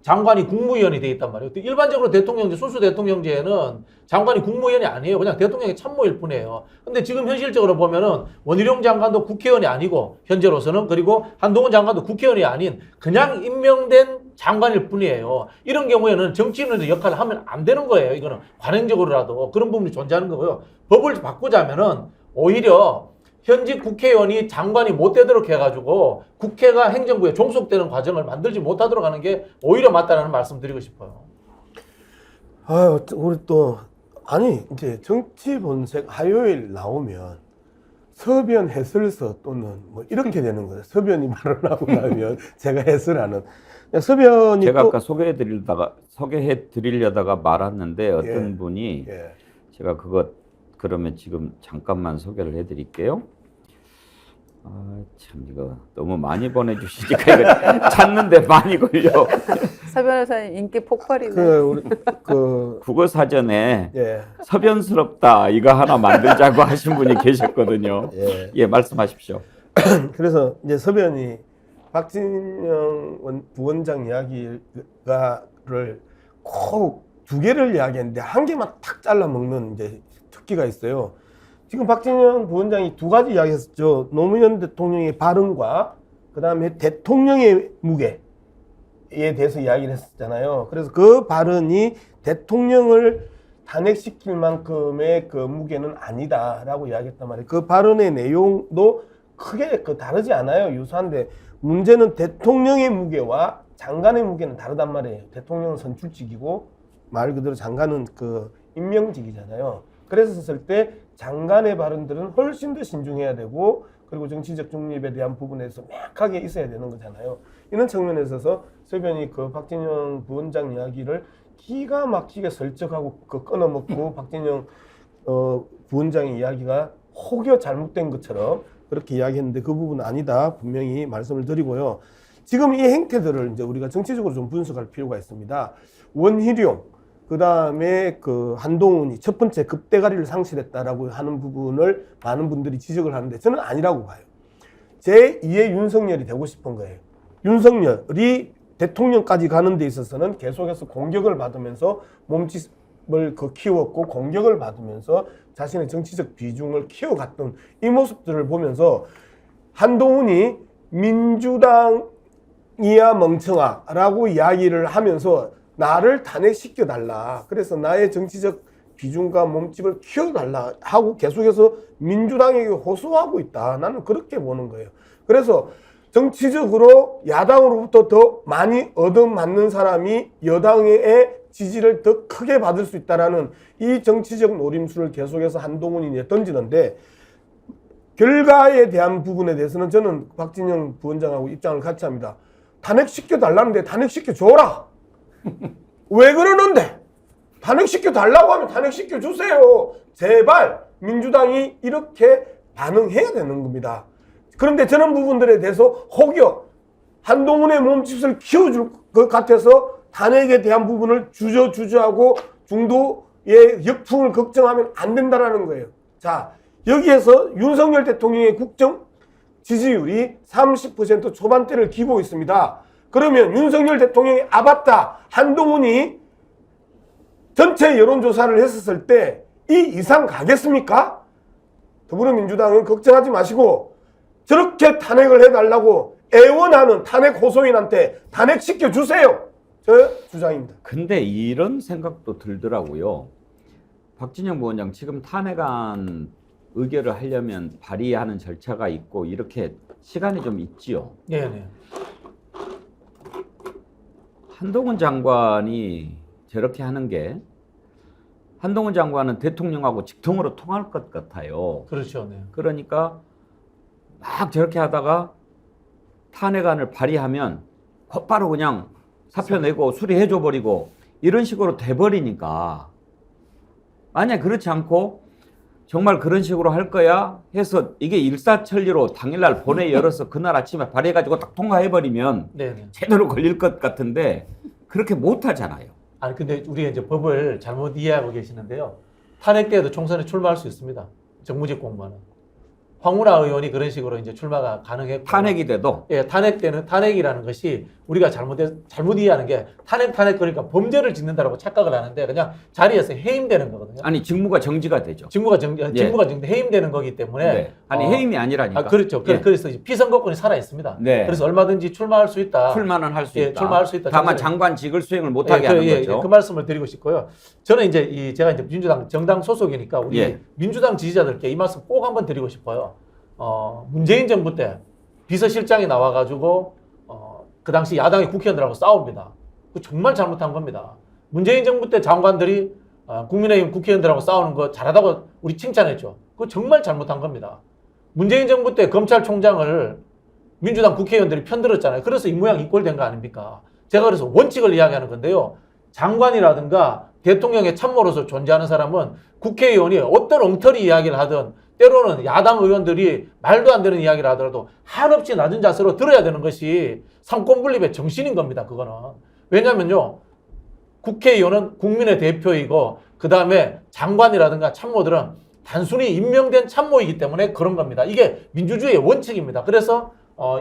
장관이 국무위원이 돼 있단 말이에요. 일반적으로 대통령제, 순수 대통령제에는 장관이 국무위원이 아니에요. 그냥 대통령의 참모일 뿐이에요. 근데 지금 현실적으로 보면은 원희룡 장관도 국회의원이 아니고 현재로서는, 그리고 한동훈 장관도 국회의원이 아닌 그냥 임명된 장관일 뿐이에요. 이런 경우에는 정치인의 역할을 하면 안 되는 거예요. 이거는 관행적으로라도 그런 부분이 존재하는 거고요. 법을 바꾸자면은 오히려 현직 국회의원이 장관이 못 되도록 해가지고 국회가 행정부에 종속되는 과정을 만들지 못하도록 하는 게 오히려 맞다라는 말씀 드리고 싶어요. 우리 또 아니 이제 정치 본색 화요일 나오면 서변 해설서 또는 뭐 이렇게 되는 거예요. 서변이 말을 하고 나면 제가 해설하는. 서변이 제가 또, 아까 소개해 드리려다가 말았는데 어떤 예. 분이 예. 제가 그것 그러면 지금 잠깐만 소개를 해드릴게요. 참 이거 너무 많이 보내주시니까 이거 찾는데 많이 걸려. 서 변호사님 인기 폭발이네. 국어 사전에 예. 서변스럽다 이거 하나 만들자고 하신 분이 계셨거든요. 예, 말씀하십시오. 그래서 이제 서변이 박진영 부원장 이야기를 꼭 두 개를 이야기했는데 한 개만 탁 잘라 먹는 이제 특기가 있어요. 지금 박진영 부원장이 두 가지 이야기했었죠. 노무현 대통령의 발언과 그 다음에 대통령의 무게에 대해서 이야기를 했었잖아요. 그래서 그 발언이 대통령을 탄핵시킬 만큼의 그 무게는 아니다라고 이야기했단 말이에요. 그 발언의 내용도 크게 다르지 않아요. 유사한데 문제는 대통령의 무게와 장관의 무게는 다르단 말이에요. 대통령은 선출직이고 말 그대로 장관은 그 임명직이잖아요. 그랬었을 때 장관의 발언들은 훨씬 더 신중해야 되고 그리고 정치적 중립에 대한 부분에서 명확하게 있어야 되는 거잖아요. 이런 측면에 있어서 서변이 그 박진영 부원장 이야기를 기가 막히게 설득하고 끊어먹고 박진영 부원장의 이야기가 혹여 잘못된 것처럼 그렇게 이야기했는데 그 부분은 아니다. 분명히 말씀을 드리고요. 지금 이 행태들을 이제 우리가 정치적으로 좀 분석할 필요가 있습니다. 원희룡, 그 다음에 그 한동훈이 첫 번째 급대가리를 상실했다라고 하는 부분을 많은 분들이 지적을 하는데 저는 아니라고 봐요. 제2의 윤석열이 되고 싶은 거예요. 윤석열이 대통령까지 가는 데 있어서는 계속해서 공격을 받으면서 몸집을 키웠고 공격을 받으면서 자신의 정치적 비중을 키워갔던 이 모습들을 보면서 한동훈이 민주당이야 멍청아라고 이야기를 하면서 나를 탄핵시켜달라. 그래서 나의 정치적 비중과 몸집을 키워달라 하고 계속해서 민주당에게 호소하고 있다. 나는 그렇게 보는 거예요. 그래서 정치적으로 야당으로부터 더 많이 얻어맞는 사람이 여당의 지지를 더 크게 받을 수 있다라는 이 정치적 노림수를 계속해서 한동훈이 던지는데 결과에 대한 부분에 대해서는 저는 박진영 부원장하고 입장을 같이 합니다. 탄핵시켜달라는데 탄핵시켜줘라. 왜 그러는데? 탄핵시켜달라고 하면 탄핵시켜주세요. 제발 민주당이 이렇게 반응해야 되는 겁니다. 그런데 저런 부분들에 대해서 혹여 한동훈의 몸집을 키워줄 것 같아서 탄핵에 대한 부분을 주저하고 중도의 역풍을 걱정하면 안 된다라는 거예요. 자, 여기에서 윤석열 대통령의 국정 지지율이 30% 초반대를 기고 있습니다. 그러면 윤석열 대통령이 아바타 한동훈이 전체 여론조사를 했었을 때 이 이상 가겠습니까? 더불어민주당은 걱정하지 마시고 저렇게 탄핵을 해달라고 애원하는 탄핵 호소인한테 탄핵시켜 주세요. 저 주장입니다. 근데 이런 생각도 들더라고요. 박진영 부원장 지금 탄핵안 의결을 하려면 발의하는 절차가 있고 이렇게 시간이 좀 있지요. 네네. 한동훈 장관이 저렇게 하는 게 한동훈 장관은 대통령하고 직통으로 통할 것 같아요. 그렇죠. 네. 그러니까 막 저렇게 하다가 탄핵안을 발의하면 곧바로 그냥 사표 내고 수리해줘 버리고 이런 식으로 돼버리니까 만약 그렇지 않고 정말 그런 식으로 할 거야 해서 이게 일사천리로 당일날 본회의 열어서 그날 아침에 발의해가지고 딱 통과해버리면 네네. 제대로 걸릴 것 같은데 그렇게 못하잖아요. 아니 근데 우리가 이제 법을 잘못 이해하고 계시는데요. 탄핵 때에도 총선에 출마할 수 있습니다. 정무직 공무원은. 황운하 의원이 그런 식으로 이제 출마가 가능했고 탄핵이 돼도 예, 탄핵 때는 탄핵이라는 것이 우리가 잘못 이해하는 게 탄핵 그러니까 범죄를 짓는다라고 착각을 하는데 그냥 자리에서 해임되는 거거든요. 아니 직무가 정지가 되죠. 직무가 해임되는 거기 때문에 네. 아니 해임이 아니라니까. 그렇죠. 예. 그래서 이제 피선거권이 살아 있습니다. 네. 그래서 얼마든지 출마할 수 있다. 출마는 할 수 예, 있다. 출마할 수 있다. 다만 저는- 장관직을 수행을 못하게 하는 거죠. 그 말씀을 드리고 싶고요. 저는 이제 제가 이제 민주당 정당 소속이니까 우리 예. 민주당 지지자들께 이 말씀 꼭 한번 드리고 싶어요. 문재인 정부 때 비서실장이 나와가지고 그 당시 야당의 국회의원들하고 싸웁니다. 그 정말 잘못한 겁니다. 문재인 정부 때 장관들이 국민의힘 국회의원들하고 싸우는 거 잘하다고 우리 칭찬했죠. 그거 정말 잘못한 겁니다. 문재인 정부 때 검찰총장을 민주당 국회의원들이 편들었잖아요. 그래서 이 모양 이 꼴 된 거 아닙니까? 제가 그래서 원칙을 이야기하는 건데요. 장관이라든가 대통령의 참모로서 존재하는 사람은 국회의원이 어떤 엉터리 이야기를 하든 때로는 야당 의원들이 말도 안 되는 이야기를 하더라도 한없이 낮은 자세로 들어야 되는 것이 삼권분립의 정신인 겁니다. 그거는. 왜냐면요. 국회의원은 국민의 대표이고 그 다음에 장관이라든가 참모들은 단순히 임명된 참모이기 때문에 그런 겁니다. 이게 민주주의의 원칙입니다. 그래서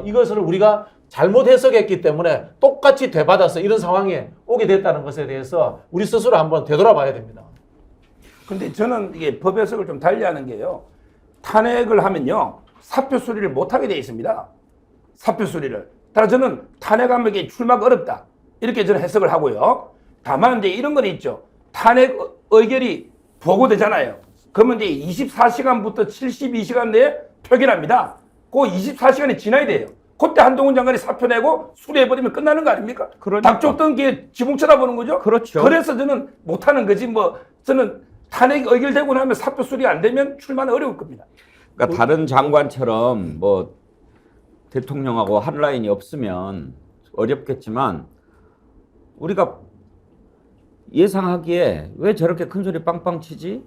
이것을 우리가 잘못 해석했기 때문에 똑같이 되받아서 이런 상황에 오게 됐다는 것에 대해서 우리 스스로 한번 되돌아봐야 됩니다. 근데 저는 이게 법 해석을 좀 달리하는 게요. 탄핵을 하면요. 사표 수리를 못하게 돼 있습니다. 사표 수리를. 따라서 저는 탄핵하면 이게 출마가 어렵다. 이렇게 저는 해석을 하고요. 다만 이제 이런 건 있죠. 탄핵 의결이 보고되잖아요. 그러면 이제 24시간부터 72시간 내에 표결합니다. 그 24시간이 지나야 돼요. 그때 한동훈 장관이 사표 내고 수리해버리면 끝나는 거 아닙니까? 그러니까. 닭 쫓던 게 지붕 쳐다보는 거죠? 그렇죠. 그래서 저는 못하는 거지 저는 탄핵이 의결되고 나면 사표 수리 안 되면 출마는 어려울 겁니다. 그러니까 다른 장관처럼 뭐 대통령하고 한 라인이 없으면 어렵겠지만 우리가 예상하기에 왜 저렇게 큰 소리 빵빵 치지?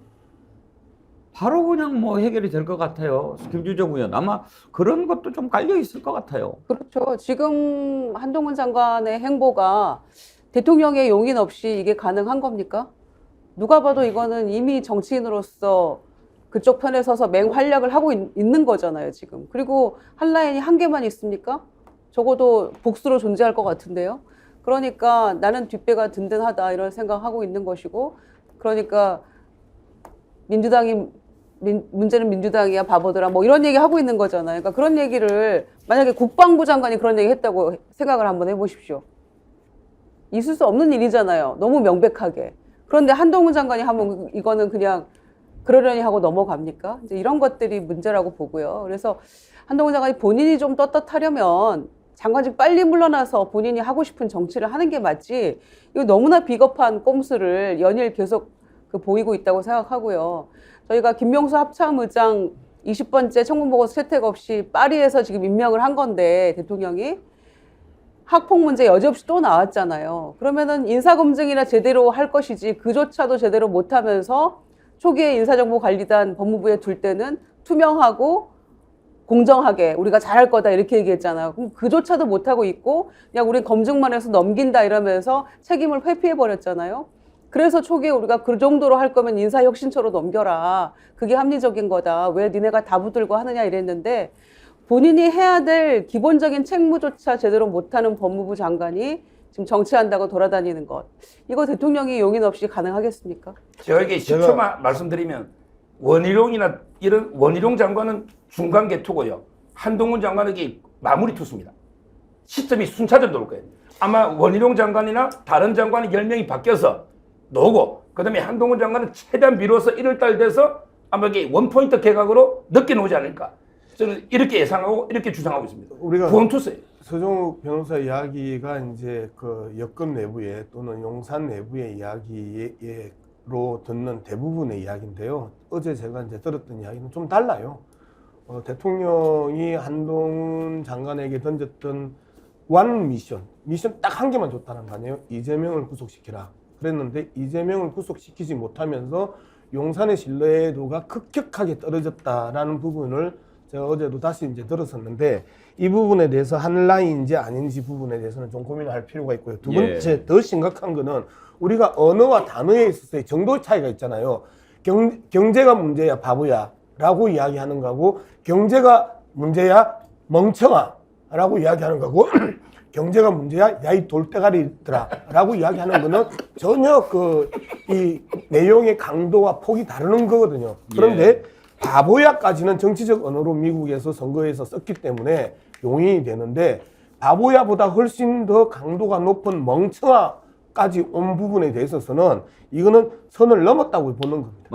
바로 그냥 뭐 해결이 될 것 같아요. 김주정 의원 아마 그런 것도 좀 깔려 있을 것 같아요. 그렇죠. 지금 한동훈 장관의 행보가 대통령의 용인 없이 이게 가능한 겁니까? 누가 봐도 이거는 이미 정치인으로서 그쪽 편에 서서 맹활약을 하고 있는 거잖아요, 지금. 그리고 한 라인이 한 개만 있습니까? 적어도 복수로 존재할 것 같은데요. 그러니까 나는 뒷배가 든든하다 이런 생각하고 있는 것이고, 그러니까 문제는 민주당이야 바보들아 뭐 이런 얘기 하고 있는 거잖아요. 그러니까 그런 얘기를 만약에 국방부 장관이 그런 얘기 했다고 생각을 한번 해보십시오. 있을 수 없는 일이잖아요. 너무 명백하게. 그런데 한동훈 장관이 하면 이거는 그냥 그러려니 하고 넘어갑니까? 이제 이런 것들이 문제라고 보고요. 그래서 한동훈 장관이 본인이 좀 떳떳하려면 장관직 빨리 물러나서 본인이 하고 싶은 정치를 하는 게 맞지, 이거 너무나 비겁한 꼼수를 연일 계속 보이고 있다고 생각하고요. 저희가 김명수 합참의장 20번째 청문보고서 채택 없이 파리에서 지금 임명을 한 건데 대통령이 학폭 문제 여지없이 또 나왔잖아요. 그러면은 인사검증이나 제대로 할 것이지 그조차도 제대로 못하면서 초기에 인사정보관리단 법무부에 둘 때는 투명하고 공정하게 우리가 잘할 거다 이렇게 얘기했잖아요. 그럼 그조차도 못하고 있고 그냥 우린 검증만 해서 넘긴다 이러면서 책임을 회피해버렸잖아요. 그래서 초기에 우리가 그 정도로 할 거면 인사혁신처로 넘겨라. 그게 합리적인 거다. 왜 니네가 다 붙들고 하느냐 이랬는데 본인이 해야 될 기본적인 책무조차 제대로 못하는 법무부 장관이 지금 정치한다고 돌아다니는 것. 이거 대통령이 용인 없이 가능하겠습니까? 저에게 10초만 말씀드리면 원희룡이나 이런 원희룡 장관은 중간 개투고요. 한동훈 장관에게 마무리 투수입니다. 시점이 순차적으로 올 거예요. 아마 원희룡 장관이나 다른 장관이 10명이 바뀌어서 노고, 그다음에 한동훈 장관은 최대한 미뤄서 1월달 돼서 아마 이게 원포인트 개각으로 늦게 나오지 않을까. 저는 이렇게 예상하고 이렇게 주장하고 있습니다. 우리가 구원투수예요. 서정욱 변호사 이야기가 이제 그 여권 내부에 또는 용산 내부의 이야기로 듣는 대부분의 이야기인데요. 어제 제가 이제 들었던 이야기는 좀 달라요. 대통령이 한동훈 장관에게 던졌던 원 미션 딱 한 개만 줬다는 거 아니에요? 이재명을 구속시키라. 그랬는데 이재명을 구속시키지 못하면서 용산의 신뢰도가 급격하게 떨어졌다라는 부분을 제가 어제도 다시 이제 들었었는데 이 부분에 대해서 한 라인인지 아닌지 부분에 대해서는 좀 고민을 할 필요가 있고요. 두 번째 더 심각한 거는 우리가 언어와 단어에 있어서의 정도 차이가 있잖아요. 경제가 문제야 바보야. 라고 이야기하는 거고, 경제가 문제야 멍청아 라고 이야기하는 거고, 경제가 문제야 야 이 돌대가리들아 라고 이야기하는 거는 전혀 이 내용의 강도와 폭이 다르는 거거든요. 그런데 바보야까지는 정치적 언어로 미국에서 선거에서 썼기 때문에 용인이 되는데, 바보야보다 훨씬 더 강도가 높은 멍청아까지 온 부분에 대해서는 이거는 선을 넘었다고 보는 겁니다.